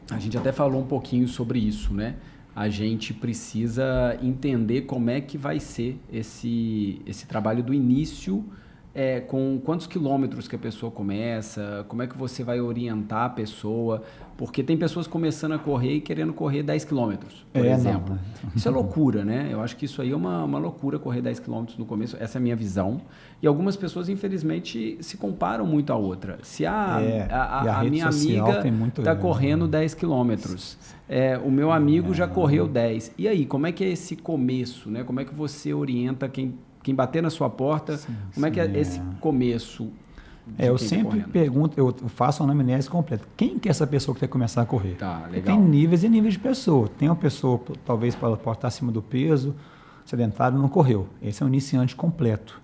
a gente até falou um pouquinho sobre isso, né? A gente precisa entender como é que vai ser esse trabalho do início, com quantos quilômetros que a pessoa começa, como é que você vai orientar a pessoa, porque tem pessoas começando a correr e querendo correr 10 quilômetros, por exemplo. Isso é loucura, né? Eu acho que isso aí é uma loucura, correr 10 quilômetros no começo, essa é a minha visão. E algumas pessoas, infelizmente, se comparam muito à outra. Se a minha amiga está correndo 10 quilômetros, o meu amigo já correu 10. E aí, como é que é esse começo, né? Como é que você orienta quem bater na sua porta, como é que é esse começo? Eu sempre pergunto, eu faço uma anamnese completa. Quem que é essa pessoa que quer começar a correr? Tá, legal. Tem níveis e níveis de pessoa. Tem uma pessoa, talvez ela pode estar acima do peso, sedentário, não correu. Esse é um iniciante completo.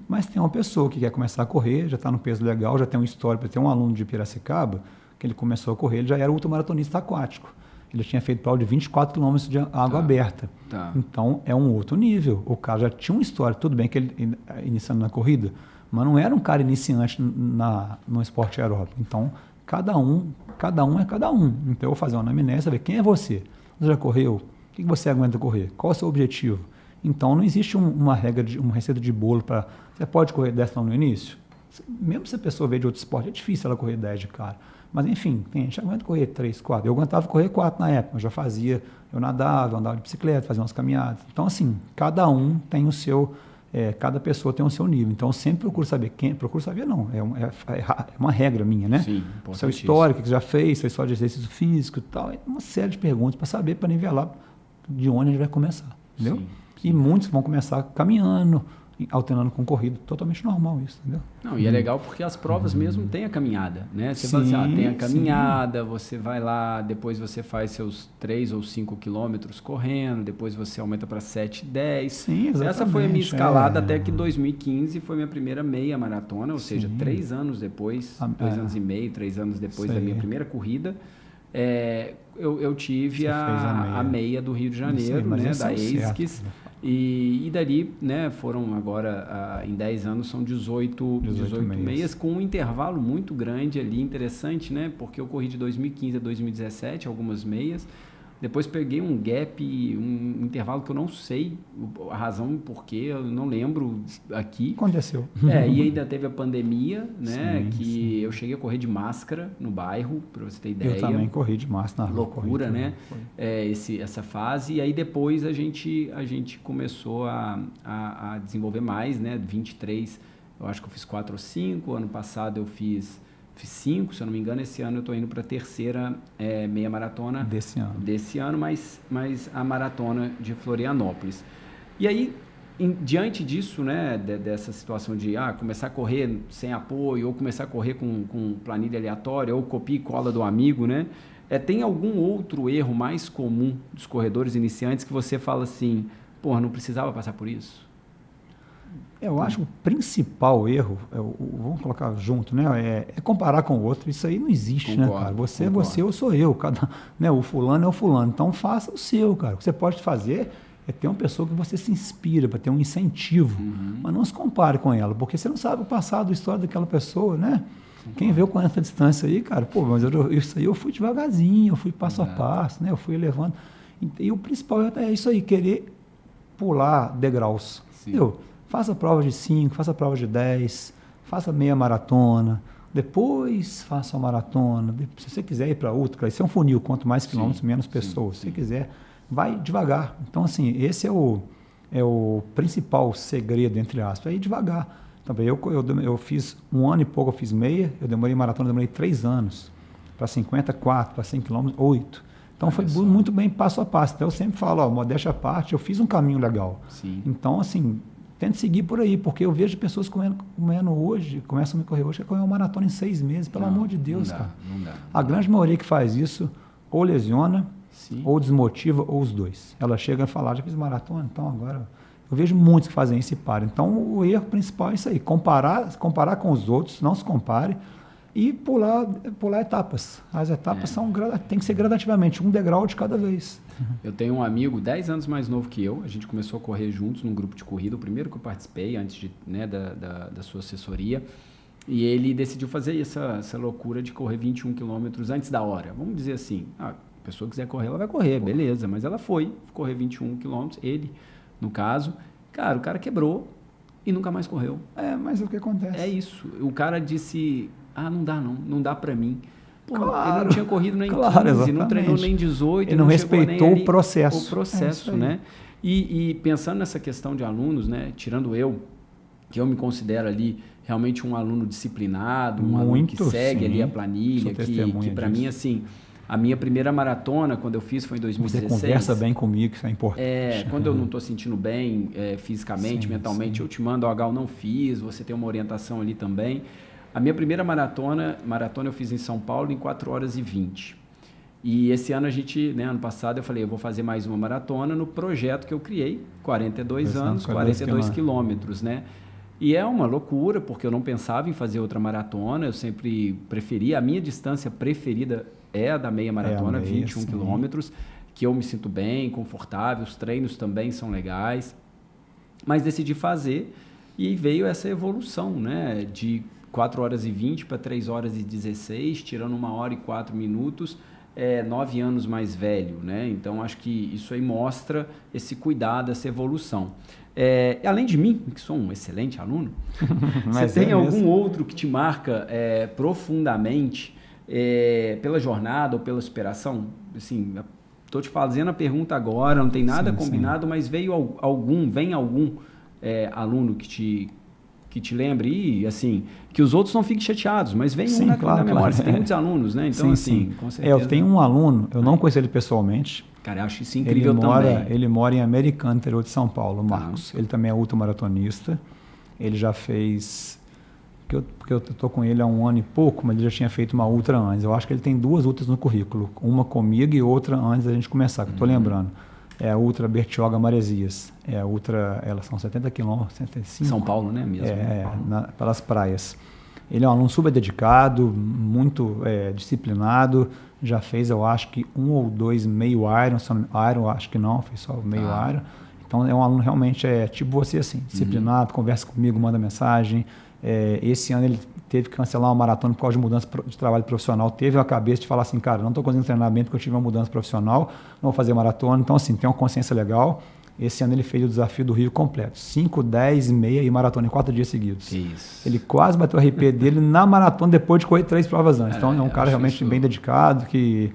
Mas tem uma pessoa que quer começar a correr, já está no peso legal, já tem um histórico. Tem um aluno de Piracicaba que ele começou a correr, ele já era ultramaratonista aquático. Ele tinha feito prova de 24 km de água aberta. Então, é um outro nível. O cara já tinha uma história. Tudo bem que ele iniciando na corrida, mas não era um cara iniciante no esporte aeróbico. Então, cada um é cada um. Então, eu vou fazer uma anamnese, saber quem é você. Você já correu? O que você aguenta correr? Qual é o seu objetivo? Então, não existe uma regra, uma receita de bolo para... Você pode correr 10 km no início? Mesmo se a pessoa veio de outro esporte, é difícil ela correr 10 de cara. Mas, enfim, tem gente que aguenta correr 3, 4. Eu aguentava correr 4 na época, eu já fazia, eu nadava, eu andava de bicicleta, fazia umas caminhadas. Então, assim, cada um tem o seu, cada pessoa tem o seu nível. Então, eu sempre procuro saber procuro saber não, é uma regra minha, né? Sim, seu histórico, o que você já fez, sua história de exercício físico e tal, uma série de perguntas para saber, para nivelar de onde a gente vai começar, entendeu? Sim. E muitos vão começar caminhando, alternando com corrida, totalmente normal isso, entendeu? Não, e é legal porque as provas mesmo têm a caminhada, né? Você fala assim, tem a caminhada, você vai lá, depois você faz seus 3 ou 5 quilômetros correndo, depois você aumenta para 7, 10. Sim, exatamente. Essa foi a minha escalada até que 2015 foi minha primeira meia maratona, ou seja, 3 anos depois, 2 anos e meio, 3 anos depois da minha primeira corrida, eu tive a meia do Rio de Janeiro, né? Da ASICS. E dali, né, foram agora, em 10 anos, são 18 meias, com um intervalo muito grande ali, interessante, né? Porque eu corri de 2015 a 2017, algumas meias. Depois peguei um gap, um intervalo que eu não sei a razão porque eu não lembro aqui. Aconteceu. E ainda teve a pandemia, né? Eu cheguei a correr de máscara no bairro, para você ter ideia. Eu também corri de máscara na rua. Loucura, né? Essa fase. E aí depois a gente começou a desenvolver mais, né? 23, eu acho que eu fiz 4 ou 5. Ano passado eu fiz 5, se eu não me engano. Esse ano eu estou indo para a terceira meia maratona desse ano, mas a maratona de Florianópolis. E aí, diante disso, né, dessa situação de começar a correr sem apoio, ou começar a correr com planilha aleatória, ou copia e cola do amigo, né? Tem algum outro erro mais comum dos corredores iniciantes que você fala assim, não precisava passar por isso? Eu acho que o principal erro, vamos colocar junto, né? É comparar com o outro. Isso aí não existe, concordo, né, cara? Você é você, eu sou eu. Né? O fulano é o fulano. Então faça o seu, cara. O que você pode fazer é ter uma pessoa que você se inspira, para ter um incentivo. Mas não se compare com ela, porque você não sabe o passado, a história daquela pessoa, né? Quem veio com essa distância aí, cara, pô, mas isso aí eu fui devagarzinho, eu fui passo a passo, né? Eu fui elevando. E o principal é isso aí, querer pular degraus. Faça prova de 5, faça prova de 10, faça meia maratona, depois faça uma maratona. Se você quiser ir para ultra, isso é um funil, quanto mais quilômetros, menos pessoas. Se você quiser, vai devagar. Então, assim, esse é o principal segredo, entre aspas, é ir devagar. Então, eu fiz 1 ano e pouco, eu fiz meia, eu demorei maratona, demorei 3 anos. Para 54, para 100 quilômetros, 8. Então, foi muito bem passo a passo. Então, eu sempre falo, modéstia à parte, eu fiz um caminho legal. Sim. Então, assim, tente seguir por aí, porque eu vejo pessoas comendo hoje, começam a me correr hoje, que correr uma maratona em 6 meses, pelo amor de Deus, cara. Não dá. A grande maioria que faz isso, ou lesiona, ou desmotiva, ou os dois. Ela chega a falar, já fiz maratona, então agora... Eu vejo muitos que fazem isso e param. Então, o erro principal é isso aí, comparar com os outros, não se compare, e pular etapas. As etapas tem que ser gradativamente, um degrau de cada vez. Eu tenho um amigo 10 anos mais novo que eu, a gente começou a correr juntos num grupo de corrida, o primeiro que eu participei, antes da sua assessoria, e ele decidiu fazer essa loucura de correr 21 quilômetros antes da hora. Vamos dizer assim, a pessoa quiser correr, ela vai correr, beleza, mas ela foi correr 21 quilômetros, ele, no caso, cara, o cara quebrou e nunca mais correu. Mas o que acontece? É isso, o cara disse... não dá pra mim. Pô, claro, ele não tinha corrido nem 15, exatamente. Não treinou nem 18. Ele não respeitou o processo. O processo, né? E pensando nessa questão de alunos, né? Tirando eu, que eu me considero ali realmente um aluno disciplinado, um aluno que segue ali a planilha, que para mim, assim, a minha primeira maratona, quando eu fiz, foi em 2016. Você conversa bem comigo, isso é importante. Quando eu não estou sentindo bem fisicamente, mentalmente, eu te mando, eu não fiz, você tem uma orientação ali também. A minha primeira maratona eu fiz em São Paulo em 4 horas e 20. E esse ano ano passado eu falei, eu vou fazer mais uma maratona no projeto que eu criei, 42 anos, 42 quilômetros, né? E é uma loucura, porque eu não pensava em fazer outra maratona, eu sempre preferia, a minha distância preferida é a da meia maratona, 21 quilômetros, que eu me sinto bem, confortável, os treinos também são legais, mas decidi fazer e veio essa evolução, né? De 4 horas e 20 para 3 horas e 16, tirando 1 hora e 4 minutos, 9 anos mais velho, né? Então, acho que isso aí mostra esse cuidado, essa evolução. Além de mim, que sou um excelente aluno, você tem algum outro que te marca profundamente pela jornada ou pela superação? Assim, estou te fazendo a pergunta agora, não tem nada combinado, mas vem algum aluno que te lembre, e assim, que os outros não fiquem chateados, mas vem na memória. Claro. Você tem muitos alunos, né? Então, com certeza. Eu tenho um aluno, eu não conheço ele pessoalmente. Cara, eu acho isso incrível também. Ele mora em Americana, interior de São Paulo, Marcos. Ele também é ultramaratonista. Ele já fez... Porque eu estou com ele há 1 ano e pouco, mas ele já tinha feito uma ultra antes. Eu acho que ele tem 2 ultras no currículo. Uma comigo e outra antes da gente começar, que eu estou lembrando. É a Ultra Bertioga Maresias. É a Ultra, elas são 70 quilômetros, 75. São Paulo, né? Mesmo. Pelas praias. Ele é um aluno super dedicado, muito disciplinado. Já fez, eu acho que 1 ou 2 meio Iron. Iron, acho que não, fez só o meio Iron. Então, é um aluno realmente tipo você, assim, disciplinado, conversa comigo, manda mensagem. Esse ano ele teve que cancelar uma maratona por causa de mudança de trabalho profissional. Teve a cabeça de falar assim, cara, não estou conseguindo treinamento porque eu tive uma mudança profissional, não vou fazer maratona. Então, assim, tem uma consciência legal. Esse ano ele fez o desafio do Rio completo. 5, 10, meia e maratona em 4 dias seguidos. Isso. Ele quase bateu o RP dele na maratona depois de correr 3 provas antes. Então, é um cara realmente bem dedicado, que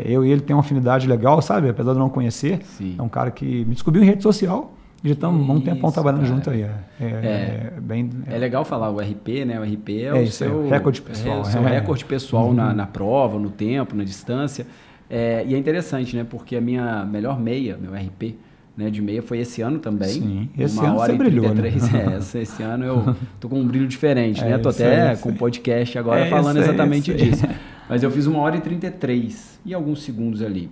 eu e ele tem uma afinidade legal, sabe? Apesar de não conhecer. Sim. É um cara que me descobriu em rede social. Já estamos um tempão trabalhando junto aí. É legal falar o RP, né? O RP é o seu recorde pessoal. O seu recorde pessoal na prova, no tempo, na distância. E é interessante, né? Porque a minha melhor meia, meu RP, né, de meia, foi esse ano também. Sim, esse ano você brilhou, né? Esse ano eu tô com um brilho diferente, né? Tô até com o podcast agora falando exatamente disso. Mas eu fiz 1 hora e 33 e alguns segundos ali.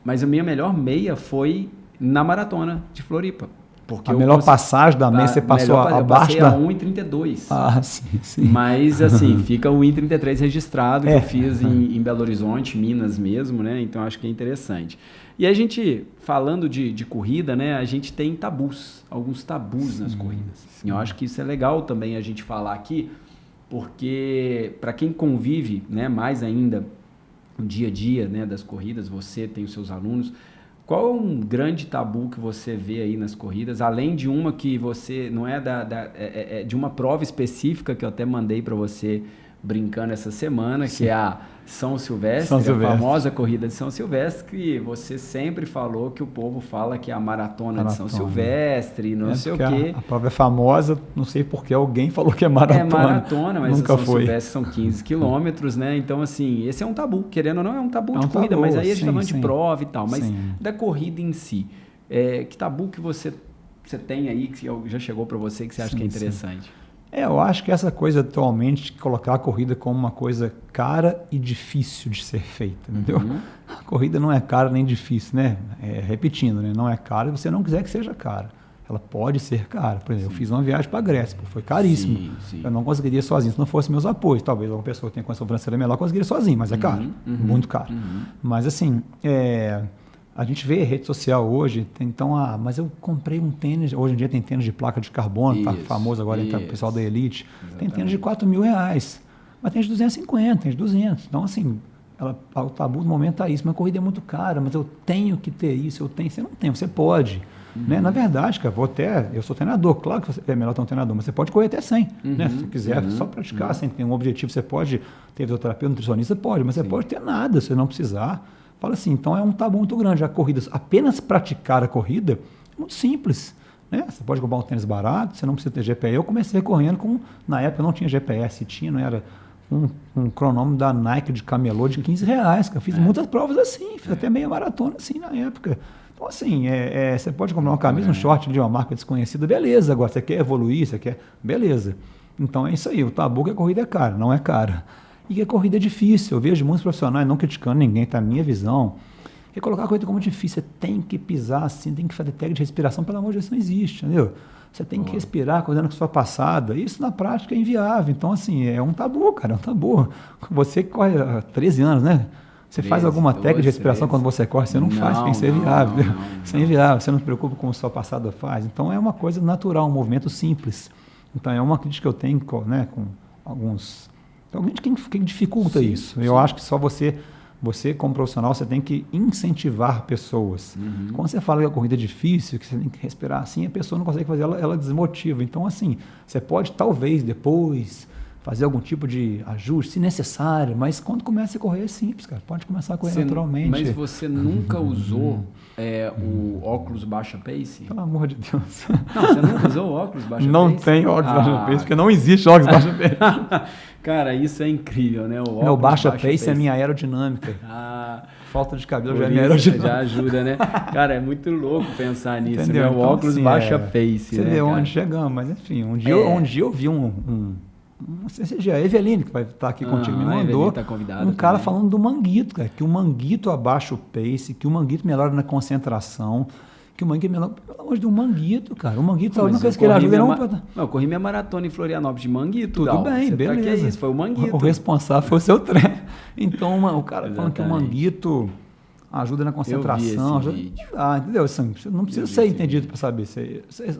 Mas a minha melhor meia foi na maratona de Floripa. Porque a melhor passagem da meia você passou abaixo da... Eu passei a 1,32. Sim. Mas, assim, fica o 1,33 registrado, que eu fiz em Belo Horizonte, Minas mesmo, né? Então, acho que é interessante. E a gente, falando de corrida, né? A gente tem alguns tabus nas corridas. E eu acho que isso é legal também a gente falar aqui, porque para quem convive, né, mais ainda no dia a dia, né, das corridas, você tem os seus alunos, qual é um grande tabu que você vê aí nas corridas, além de uma que você, não é de uma prova específica que eu até mandei para você brincando essa semana, Sim. que é a São Silvestre, a famosa corrida de São Silvestre, que você sempre falou que o povo fala que é a maratona de São Silvestre, não sei o quê. A prova é famosa, não sei porque alguém falou que é maratona. É maratona, mas nunca a São foi. Silvestre são 15 quilômetros, né? Então, assim, esse é um tabu, querendo ou não, é um tabu de corrida, mas aí a gente tá falando de prova e tal. Mas da corrida em si, que tabu que você tem aí, que já chegou para você, que você acha que é interessante? Eu acho que essa coisa atualmente, colocar a corrida como uma coisa cara e difícil de ser feita, entendeu? A corrida não é cara nem difícil, né? Repetindo, né? Não é cara se você não quiser que seja cara. Ela pode ser cara. Por exemplo, eu fiz uma viagem para a Grécia, foi caríssimo. Sim. Eu não conseguiria sozinho, se não fosse meus apoios. Talvez uma pessoa que tenha condição financeira melhor conseguiria sozinho, mas é caro, muito caro. Mas assim, a gente vê rede social hoje, então, mas eu comprei um tênis, hoje em dia tem tênis de placa de carbono, tá famoso agora entre o pessoal da Elite, tem tênis de R$4.000, mas tem de 250, tem de 200, então assim, o tabu do momento tá isso, minha corrida é muito cara, mas eu tenho que ter isso, você não tem, você pode, né? Na verdade, cara, eu sou treinador, claro que é melhor ter um treinador, mas você pode correr até 100, né? Se você quiser só praticar, sem ter um objetivo, você pode ter fisioterapeuta, nutricionista, pode, mas você pode ter nada, se você não precisar. Fala assim, então é um tabu muito grande. A corrida, apenas praticar a corrida é muito simples. Né? Você pode comprar um tênis barato, você não precisa ter GPS. Eu comecei correndo na época não tinha GPS, não era um cronômetro da Nike de camelô de R$15. Eu fiz muitas provas assim, fiz até meia maratona assim na época. Então assim, você pode comprar uma camisa, um short de uma marca desconhecida, beleza. Agora, você quer evoluir, beleza. Então é isso aí, o tabu que a corrida é cara, não é cara. E que a corrida é difícil. Eu vejo muitos profissionais, não criticando ninguém, tá? A minha visão é colocar a corrida como difícil. Você tem que pisar assim, tem que fazer técnica de respiração, pelo amor de Deus, isso não existe, entendeu? Você tem que respirar, cuidando com a sua passada. Isso na prática é inviável. Então, assim, é um tabu, cara, é um tabu. Você que corre há 13 anos, né? Você faz alguma técnica de respiração quando você corre, você não faz, tem que ser viável. Isso é inviável, você não se preocupa com a sua passada faz. Então, é uma coisa natural, um movimento simples. Então, é uma crítica que eu tenho, né, com alguns... Então, quem dificulta isso? Eu acho que só você como profissional, você tem que incentivar pessoas. Quando você fala que a corrida é difícil, que você tem que respirar assim, a pessoa não consegue fazer, ela desmotiva. Então, assim, você pode talvez depois fazer algum tipo de ajuste, se necessário, mas quando começa a correr é simples, cara. Pode começar a correr naturalmente. Mas você nunca usou o óculos baixa pace? Pelo amor de Deus. Não, você nunca usou o óculos baixa pace? Não tem óculos baixa pace, porque não existe óculos baixa pace. Cara, isso é incrível, né? O baixa pace é minha aerodinâmica. Falta de cabelo já é minha aerodinâmica. Já ajuda, né? Cara, é muito louco pensar nisso, né? O óculos então, baixa pace, você vê onde chegamos, mas enfim, um dia eu vi não sei se a Eveline, que vai estar aqui contigo, me mandou tá um cara falando do manguito, cara, que o manguito abaixa o pace, que o manguito melhora na concentração, que o manguito melhora, pelo amor de Deus, um manguito, cara, o manguito, a única coisa que ele ajuda eu corri minha maratona em Florianópolis de manguito, tudo bem, beleza. Que é isso? Foi o manguito. O responsável foi o seu treino. Então, o cara falando que o manguito ajuda na concentração, eu vi esse vídeo. Entendeu? Assim, não precisa ser entendido para saber.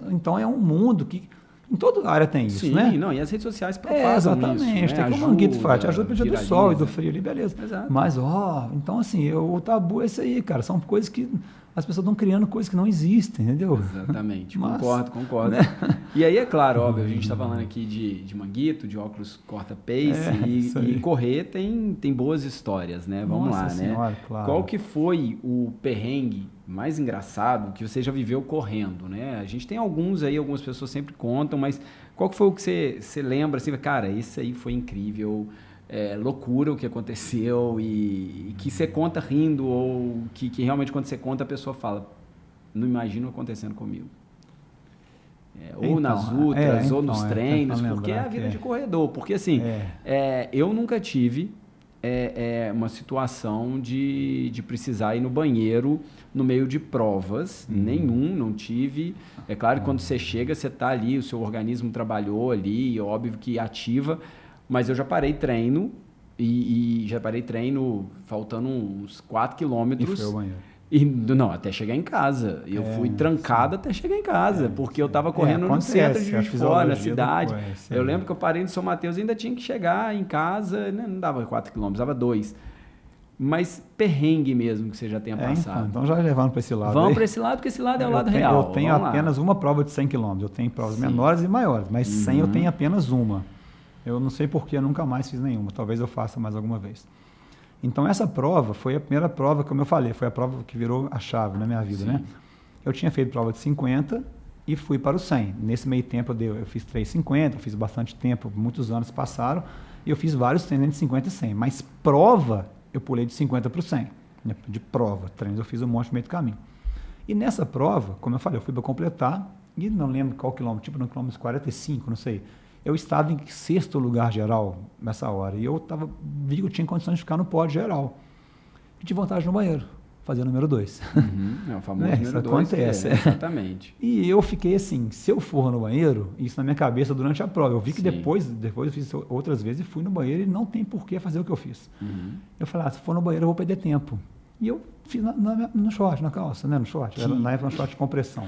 Então, é um mundo que em toda área tem isso, né? Não, e as redes sociais propagam exatamente, isso, né? Tem que o manguito faz, ajuda para o dia do sol e do frio ali, beleza. Exato. Mas, então assim, o tabu é isso aí, cara, são coisas que as pessoas estão criando coisas que não existem, entendeu? Exatamente, concordo. Né? E aí, é claro, óbvio, a gente está falando aqui de manguito, de óculos corta-pace, e correr tem boas histórias, né? Vamos lá, senhora, né? Claro. Qual que foi o perrengue mais engraçado que você já viveu correndo, né? A gente tem alguns aí, algumas pessoas sempre contam, mas qual que foi o que você lembra, assim, cara, esse aí foi incrível, loucura o que aconteceu e que você conta rindo ou que realmente quando você conta a pessoa fala, não imagino acontecendo comigo. Ou nas ultras, ou nos treinos, porque é a vida de corredor. Porque assim, eu nunca tive uma situação de precisar ir no banheiro no meio de provas, não tive. É claro que quando você chega, você está ali, o seu organismo trabalhou ali, óbvio que ativa, mas eu já parei treino e já parei treino faltando uns 4 quilômetros. E foi ao banheiro. Não, até chegar em casa. Eu fui trancado até chegar em casa, porque eu estava correndo no centro de Juiz de Fora, na cidade. Eu lembro que eu parei no São Mateus e ainda tinha que chegar em casa, né? Não dava 4 quilômetros, dava 2. Mas perrengue mesmo que você já tenha passado. Então já levando para esse lado. Vamos para esse lado, porque esse lado é o lado real. Eu tenho apenas uma prova de 100 km. Eu tenho provas menores e maiores, mas 100 eu tenho apenas uma. Eu não sei por que eu nunca mais fiz nenhuma. Talvez eu faça mais alguma vez. Então, essa prova foi a primeira prova, como eu falei, foi a prova que virou a chave na minha vida, né? Eu tinha feito prova de 50 e fui para o 100. Nesse meio tempo, eu fiz 3,50, eu fiz bastante tempo, muitos anos passaram, e eu fiz vários treinos entre 50 e 100. Mas prova, eu pulei de 50 para o 100, né? De prova. Treinos eu fiz um monte no meio do caminho. E nessa prova, como eu falei, eu fui para completar, e não lembro qual quilômetro, tipo no quilômetro 45, não sei. Eu estava em 6º lugar geral nessa hora. E eu vi que eu tinha condições de ficar no pódio geral. E tive vontade no banheiro, fazer o número 2. É o famoso número 2. Acontece. Exatamente. E eu fiquei assim, se eu for no banheiro, isso na minha cabeça durante a prova. Eu vi que depois eu fiz outras vezes e fui no banheiro e não tem por que fazer o que eu fiz. Eu falei, se for no banheiro eu vou perder tempo. E eu fiz no short, na calça, né? No short. Na época, no short de compressão.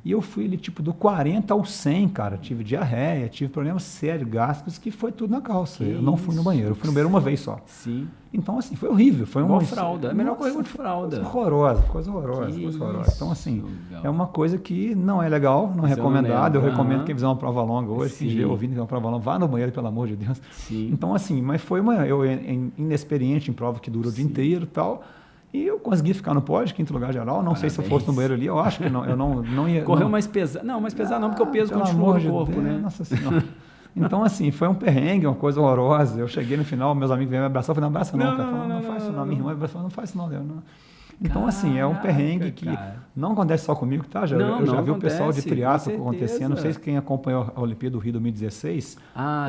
E eu fui ali, tipo, do 40 ao 100, cara. Tive diarreia, tive problemas sérios, gástricos, que foi tudo na calça. Eu não fui no banheiro. Eu fui no banheiro uma vez só. Sim. Então, assim, foi horrível. Foi uma fralda. É melhor correr de fralda. Coisa horrorosa. Então, assim, é uma coisa que não é legal, não é recomendado. Eu recomendo quem fizer uma prova longa hoje, quem estiver ouvindo uma prova longa, vá no banheiro, pelo amor de Deus. Sim. Então, assim, mas foi eu inexperiente em prova que dura o dia inteiro e tal. E eu consegui ficar no pódio, 5º lugar geral. Não sei se eu fosse no banheiro ali, eu acho que não. Eu não ia. Correu mais pesado. Não, mais pesado não, porque o peso continua no corpo, né? Nossa Senhora. Então, assim, foi um perrengue, uma coisa horrorosa. Eu cheguei no final, meus amigos vieram me abraçar, eu falei, não abraça não, cara. Não faz isso não. Minha irmã falou, não faz isso não, Deus. Então, assim, é um perrengue que não acontece só comigo, tá? Eu já vi o pessoal de triatlo acontecendo. Não sei se quem acompanhou a Olimpíada do Rio 2016,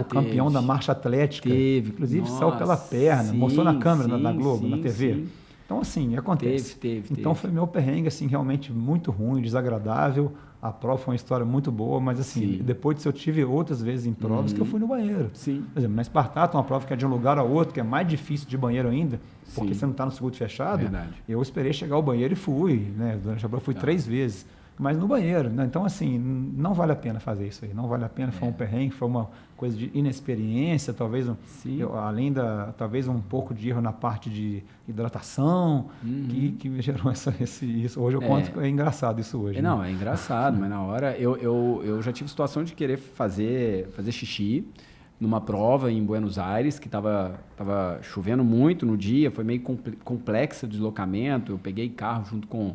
o campeão da marcha atlética, inclusive saiu pela perna, mostrou na câmera, na Globo, na TV. Então, assim, acontece. Então, foi meu perrengue, assim, realmente muito ruim, desagradável. A prova foi uma história muito boa, mas, assim, depois disso eu tive outras vezes em provas que eu fui no banheiro. Sim. Por exemplo, na Espartato, uma prova que é de um lugar a outro, que é mais difícil de banheiro ainda, porque você não está no circuito fechado. Verdade. Eu esperei chegar ao banheiro e fui, né? Durante a prova fui 3 vezes. Mas no banheiro, né? Então, assim, não vale a pena fazer isso aí. Não vale a pena, foi um perrengue, foi uma coisa de inexperiência, talvez, além talvez um pouco de erro na parte de hidratação, que me gerou isso. Hoje eu conto que é engraçado isso hoje. Não, é engraçado, mas na hora eu já tive situação de querer fazer xixi numa prova em Buenos Aires, que estava chovendo muito no dia, foi meio complexo o deslocamento, eu peguei carro junto com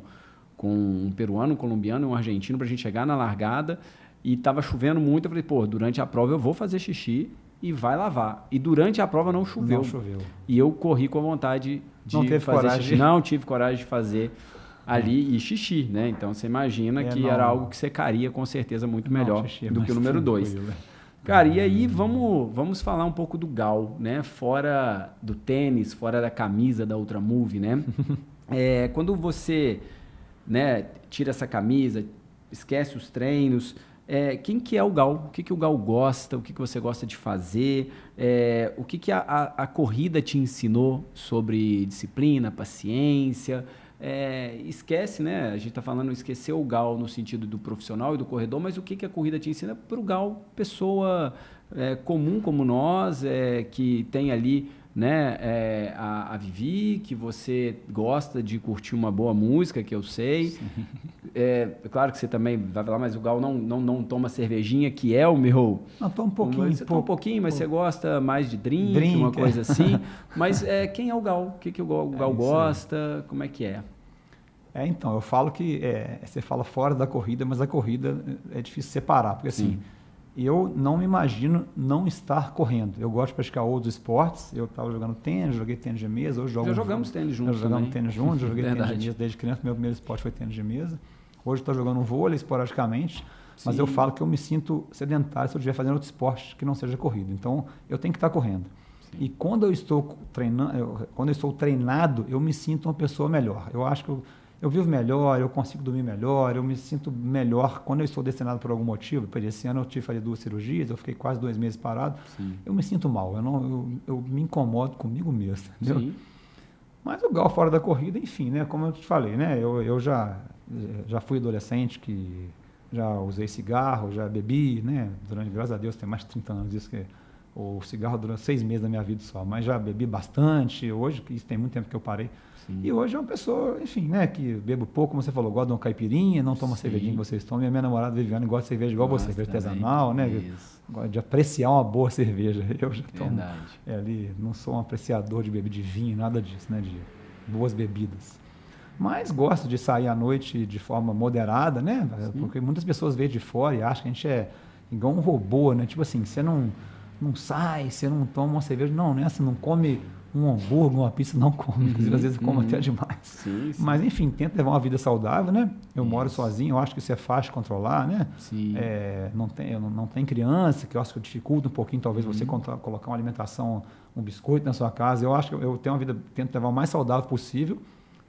um peruano, um colombiano e um argentino para a gente chegar na largada e estava chovendo muito. Eu falei, durante a prova eu vou fazer xixi e vai lavar. E durante a prova não choveu. E eu corri com a vontade de fazer xixi. Não tive coragem de fazer ali e xixi, né? Então você imagina que era algo que secaria com certeza muito melhor do que o número 2. Cara, e aí vamos falar um pouco do Gal, né? Fora do tênis, fora da camisa da Ultramove, né? Quando você... né, tira essa camisa, esquece os treinos, quem que é o Gal? O que o Gal gosta? O que você gosta de fazer? O que a corrida te ensinou sobre disciplina, paciência? Esquece, né? A gente está falando esquecer o Gal no sentido do profissional e do corredor, mas o que a corrida te ensina para o Gal, pessoa comum como nós, que tem ali, né, a Vivi, que você gosta de curtir uma boa música, que eu sei. Claro que você também vai falar, mas o Gal não toma cervejinha, que é o meu... Não, toma um pouquinho. Você toma um pouquinho, mas você gosta mais de drink uma coisa assim. Mas quem é o Gal? O que o Gal gosta? Como é que é? Então, eu falo que você fala fora da corrida, mas a corrida é difícil separar, porque assim... Eu não me imagino não estar correndo. Eu gosto de praticar outros esportes. Eu estava jogando tênis, joguei tênis de mesa. Hoje já jogamos tênis juntos. Jogamos tênis juntos, eu joguei tênis de mesa desde criança. Meu primeiro esporte foi tênis de mesa. Hoje estou jogando vôlei esporadicamente, mas eu falo que eu me sinto sedentário se eu estiver fazendo outro esporte que não seja corrida. Então, eu tenho que estar correndo. Sim. E quando eu estou treinado, eu me sinto uma pessoa melhor. Eu acho que eu vivo melhor, eu consigo dormir melhor, eu me sinto melhor quando eu estou destinado por algum motivo. Esse ano eu tive que fazer 2 cirurgias, eu fiquei quase 2 meses parado. Eu me sinto mal, eu me incomodo comigo mesmo, entendeu? Mas o Gal fora da corrida, enfim, né? Como eu te falei, né? Eu já fui adolescente que já usei cigarro, já bebi, né? Graças a Deus, tem mais de 30 anos isso que o cigarro durou 6 meses da minha vida só, mas já bebi bastante. Hoje, que isso tem muito tempo que eu parei. Sim. E hoje é uma pessoa, enfim, né? Que bebo pouco, como você falou, gosta de uma caipirinha, não toma cervejinha que vocês tomam. E a minha namorada Viviane gosta de cerveja igual você, cerveja artesanal, né? Gosta de apreciar uma boa cerveja. Eu já tomo ali, não sou um apreciador de bebida de vinho, nada disso, né? De boas bebidas. Mas gosto de sair à noite de forma moderada, né? Sim. Porque muitas pessoas veem de fora e acham que a gente é igual um robô, né? Tipo assim, você não sai, você não toma uma cerveja. Não, né? Você não come um hambúrguer, uma pizza, não come. Inclusive, às vezes come até demais. Sim. Mas, enfim, tenta levar uma vida saudável, né? Eu moro sozinho, eu acho que isso é fácil de controlar, né? Sim. Não tem criança, que eu acho que dificulta um pouquinho, talvez, você colocar uma alimentação, um biscoito na sua casa. Eu acho que eu tenho uma vida, tento levar o mais saudável possível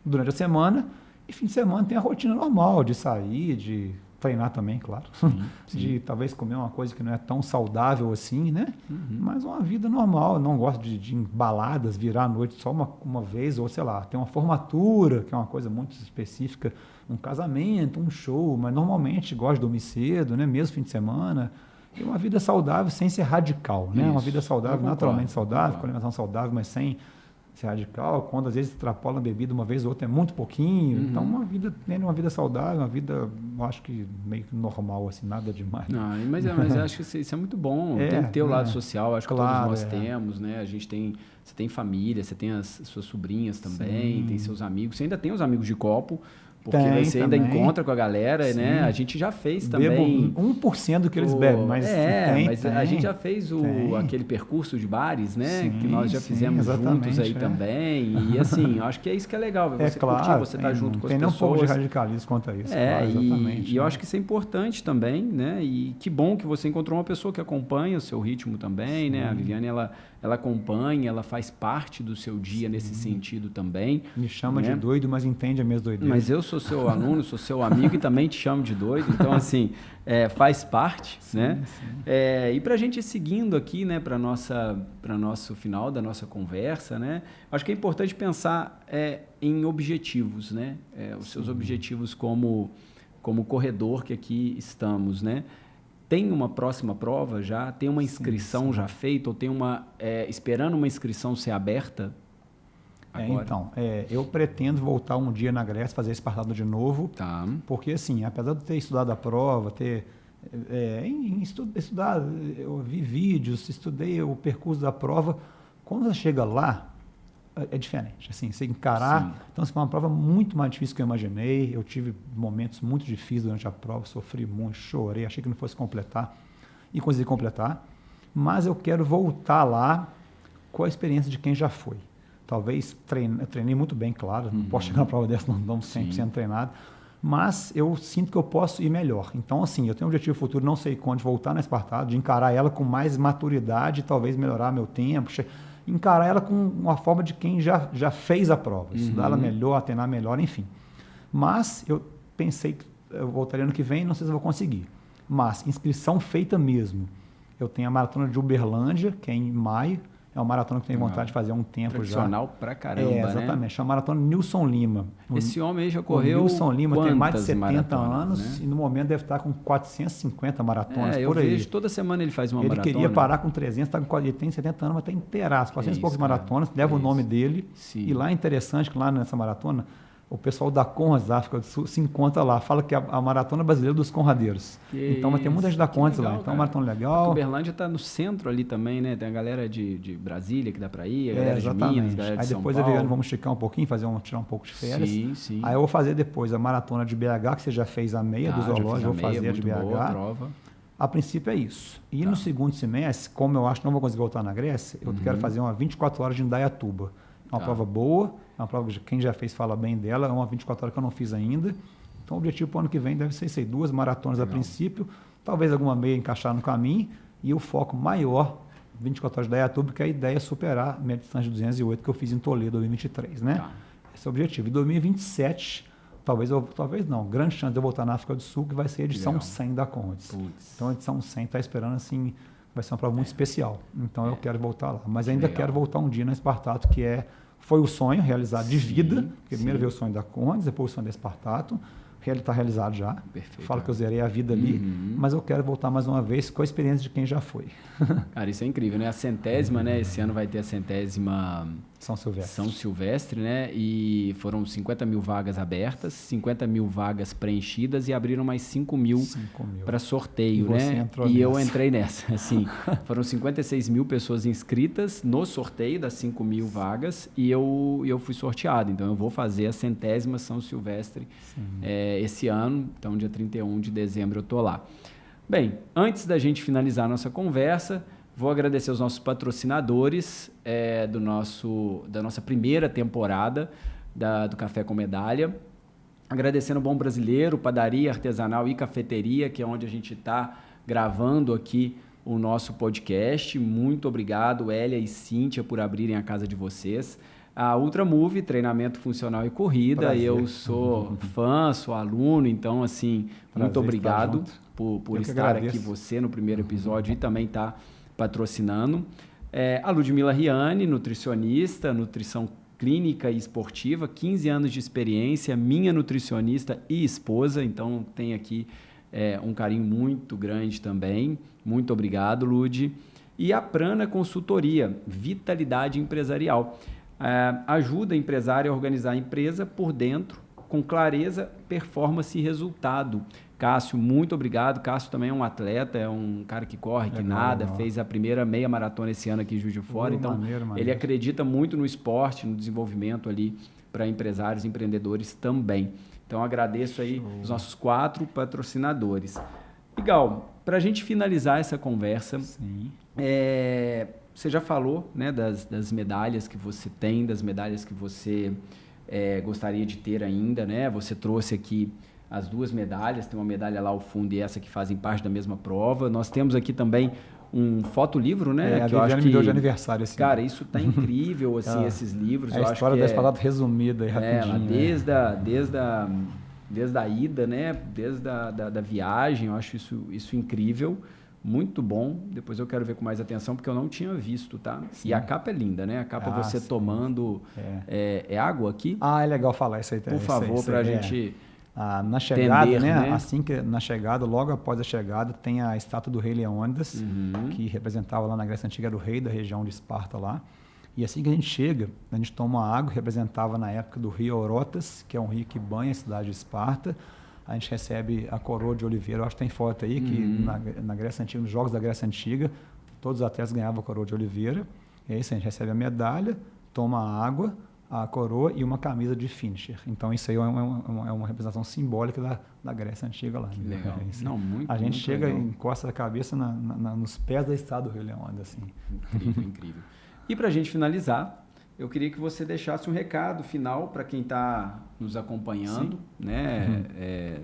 durante a semana. E fim de semana tem a rotina normal de sair, de treinar também, claro. Sim. De talvez comer uma coisa que não é tão saudável assim, né? Mas uma vida normal. Eu não gosto de baladas, virar à noite só uma vez, ou sei lá, tem uma formatura, que é uma coisa muito específica, um casamento, um show, mas normalmente gosto de dormir cedo, né? Mesmo fim de semana. E uma vida saudável sem ser radical, né? Uma vida saudável, naturalmente saudável, com alimentação saudável, mas sem ser radical, quando às vezes extrapola a bebida uma vez ou outra é muito pouquinho. Então, uma vida saudável, uma vida, eu acho que meio que normal, assim, nada demais. Não, mas eu acho que isso é muito bom. Tem que ter o lado social, acho que todos nós temos, né? A gente tem, você tem família, você tem as suas sobrinhas também, tem seus amigos, você ainda tem os amigos de copo, porque você ainda encontra com a galera, né? A gente já fez também... Bebo 1% do que eles bebem, mas a gente já fez aquele percurso de bares, né? Sim, que nós já fizemos juntos aí também. E assim, eu acho que é isso que é legal, você curtir, você tá junto com as pessoas. Tem um pouco de radicalismo quanto a isso. Exatamente. E eu acho que isso é importante também, né? E que bom que você encontrou uma pessoa que acompanha o seu ritmo também, né? A Viviane, ela acompanha, ela faz parte do seu dia nesse sentido também. Me chama de doido, mas entende a minha doideira. Mas eu sou seu aluno, sou seu amigo e também te chamo de doido. Então, assim, faz parte, né? Sim. E para a gente ir seguindo aqui, né, para nosso final da nossa conversa, né? Acho que é importante pensar em objetivos, né? Os seus objetivos como corredor que aqui estamos, né? Tem uma próxima prova já? Tem uma inscrição já feita? Ou tem esperando uma inscrição ser aberta agora? Então, eu pretendo voltar um dia na Grécia, fazer Espartado de novo. Tá. Porque, assim, apesar de ter estudado a prova, estudado, eu vi vídeos, estudei o percurso da prova, quando você chega lá, é diferente. Assim, você encarar... Sim. Então, foi uma prova muito mais difícil do que eu imaginei. Eu tive momentos muito difíceis durante a prova, sofri muito, chorei, achei que não fosse completar. E consegui completar. Mas eu quero voltar lá com a experiência de quem já foi. Talvez eu treinei muito bem, claro. Não posso chegar na prova dessa, não 100% treinado. Mas eu sinto que eu posso ir melhor. Então, assim, eu tenho um objetivo futuro, não sei quando, de voltar na Espartado, de encarar ela com mais maturidade, talvez melhorar meu tempo, encarar ela com uma forma de quem já fez a prova, estudar ela melhor, treinar melhor, enfim. Mas eu pensei que eu voltaria ano que vem, não sei se eu vou conseguir. Mas inscrição feita mesmo. Eu tenho a maratona de Uberlândia, que é em maio. É uma maratona que eu tenho vontade de fazer há um tempo tradicional pra caramba, exatamente. Né? Chama Maratona Nilson Lima. Esse homem aí já correu Nilson Lima tem mais de 70 anos, né? E no momento deve estar com 450 maratonas por aí. Eu vejo toda semana ele faz uma maratona. Ele queria parar com 300, ele tem 70 anos, mas está inteiraço. 400 e poucas maratonas, leva o nome dele. Sim. E lá é interessante que lá nessa maratona, o pessoal da Conrads, da África do Sul, se encontra lá. Fala que é a maratona brasileira dos conradeiros. Então, mas tem muita gente da Conrads lá. Então, é uma maratona legal. A Uberlândia está no centro ali também, né? Tem a galera de Brasília que dá para ir, a galera de Minas, a galera de São Paulo. Aí depois vamos esticar um pouquinho, tirar um pouco de férias. Sim. Aí eu vou fazer depois a maratona de BH, que você já fez a meia do zoológico, vou fazer a de BH. Boa prova. A princípio é isso. E no segundo semestre, como eu acho que não vou conseguir voltar na Grécia, eu quero fazer uma 24 horas de Indaiatuba. É uma prova boa, é uma prova que quem já fez fala bem dela, é uma 24 horas que eu não fiz ainda. Então o objetivo para o ano que vem deve ser 2 maratonas a princípio, talvez alguma meia encaixar no caminho, e o foco maior, 24 horas de Indaiatuba, que a ideia é superar a minha distância de 208 que eu fiz em Toledo em 2023, né? Esse é o objetivo. Em 2027, talvez não, grande chance de eu voltar na África do Sul, que vai ser a edição 100 da Conrads. Então a edição 100 está esperando assim... Vai ser uma prova muito especial. Então eu quero voltar lá. Mas ainda quero voltar um dia na Espartato, que é foi o sonho realizado de vida. Primeiro sim. veio o sonho da Condes, depois o sonho da Espartato. Ele está realizado já. Perfeito. Falo que eu zerei a vida ali, mas eu quero voltar mais uma vez com a experiência de quem já foi. Cara, isso é incrível, né? A 100ª, né? Esse ano vai ter a 100ª São Silvestre, né? E foram 50 mil vagas abertas, 50 mil vagas preenchidas e abriram mais 5 mil para sorteio, né? E eu entrei nessa, assim. Foram 56 mil pessoas inscritas no sorteio das 5 mil vagas e eu fui sorteado. Então, eu vou fazer a 100ª São Silvestre esse ano. Então, dia 31 de dezembro eu tô lá. Bem, antes da gente finalizar a nossa conversa, vou agradecer os nossos patrocinadores da nossa primeira temporada do Café com Medalha. Agradecendo o Bom Brasileiro, Padaria Artesanal e Cafeteria, que é onde a gente está gravando aqui o nosso podcast. Muito obrigado, Hélia e Cíntia, por abrirem a casa de vocês. A Ultramove, treinamento funcional e corrida. Prazer. Eu sou fã, sou aluno, então, assim, muito obrigado por estar aqui você no primeiro episódio e também estar patrocinando. A Ludmila Riani, nutricionista, nutrição clínica e esportiva, 15 anos de experiência, minha nutricionista e esposa, então tem aqui um carinho muito grande também. Muito obrigado, Lud. E a Prana Consultoria, Vitalidade Empresarial. Ajuda a empresária a organizar a empresa por dentro, com clareza, performance e resultado. Cássio, muito obrigado. Cássio também é um atleta, é um cara que corre, que nada, fez a primeira meia maratona esse ano aqui em Juiz de Fora. Então, maneiro. Ele acredita muito no esporte, no desenvolvimento ali para empresários e empreendedores também. Então, agradeço aí os nossos 4 patrocinadores. Gal, para a gente finalizar essa conversa, você já falou, né, das medalhas que você tem, das medalhas que você gostaria de ter ainda, né? Você trouxe aqui as 2 medalhas, tem uma medalha lá ao fundo e essa que fazem parte da mesma prova. Nós temos aqui também um fotolivro, né? Que eu acho que me deu de aniversário esse cara, isso tá incrível, assim, esses livros. A história da Espartato resumida e rapidinho. Desde a ida, né? Desde da viagem, eu acho isso incrível. Muito bom. Depois eu quero ver com mais atenção, porque eu não tinha visto, tá? Sim. E a capa é linda, né? A capa você tomando... É água aqui? É legal falar isso aí. Por favor, para a gente... na chegada, entender, né? Assim que na chegada, logo após a chegada, tem a estátua do rei Leônidas, que representava lá na Grécia Antiga, era o rei da região de Esparta lá. E assim que a gente chega, a gente toma água, representava na época do rio Eurotas, que é um rio que banha a cidade de Esparta. A gente recebe a coroa de oliveira. Eu acho que tem foto aí que na Grécia Antiga, nos Jogos da Grécia Antiga, todos os atletas ganhavam a coroa de oliveira. E aí a gente recebe a medalha, toma a água, a coroa e uma camisa de finisher. Então isso aí é uma representação simbólica da Grécia Antiga lá. Que legal. A gente chega e encosta a cabeça nos pés da estátua do Rei Leônidas. Assim. Incrível, incrível. E para a gente finalizar, eu queria que você deixasse um recado final para quem está nos acompanhando, né?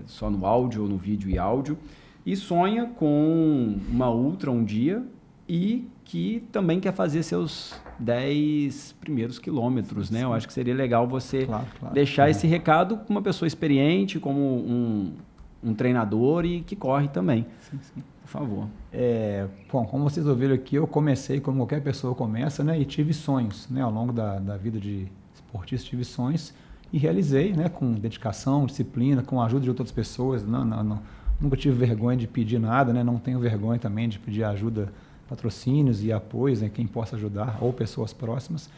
Só no áudio ou no vídeo e áudio, e sonha com uma ultra um dia e que também quer fazer seus 10 primeiros quilômetros, né? Eu acho que seria legal você deixar esse recado com uma pessoa experiente, como um treinador e que corre também. Sim. Por favor. Bom, como vocês ouviram aqui, eu comecei como qualquer pessoa começa, né? E tive sonhos, né? Ao longo da vida de esportista, tive sonhos e realizei, né? Com dedicação, disciplina, com a ajuda de outras pessoas. Nunca tive vergonha de pedir nada, né? Não tenho vergonha também de pedir ajuda, patrocínios e apoios, né? Quem possa ajudar, ou pessoas próximas.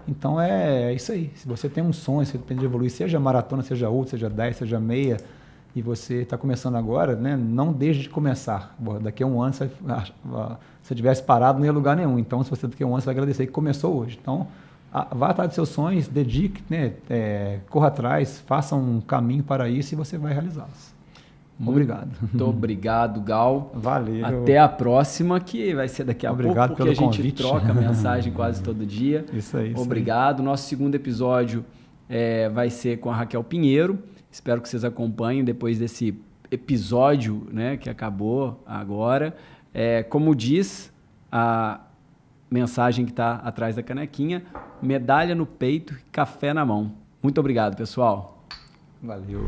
Então é isso aí. Se você tem um sonho, se você pretende evoluir, seja maratona, seja ultra, seja 10, seja meia, e você está começando agora, né? Não deixe de começar. Daqui a um ano, se você tivesse parado, não ia lugar nenhum. Então, se você daqui a um ano, você vai agradecer que começou hoje. Então, vá atrás dos seus sonhos, dedique, né? Corra atrás, faça um caminho para isso e você vai realizá-los. Obrigado. Muito obrigado, Gal. Valeu. Até a próxima, que vai ser daqui a pouco, porque a gente convite. Troca mensagem quase todo dia. Isso aí. Obrigado. Nosso segundo episódio vai ser com a Raquel Pinheiro. Espero que vocês acompanhem depois desse episódio, né, que acabou agora. Como diz a mensagem que está atrás da canequinha, medalha no peito e café na mão. Muito obrigado, pessoal. Valeu.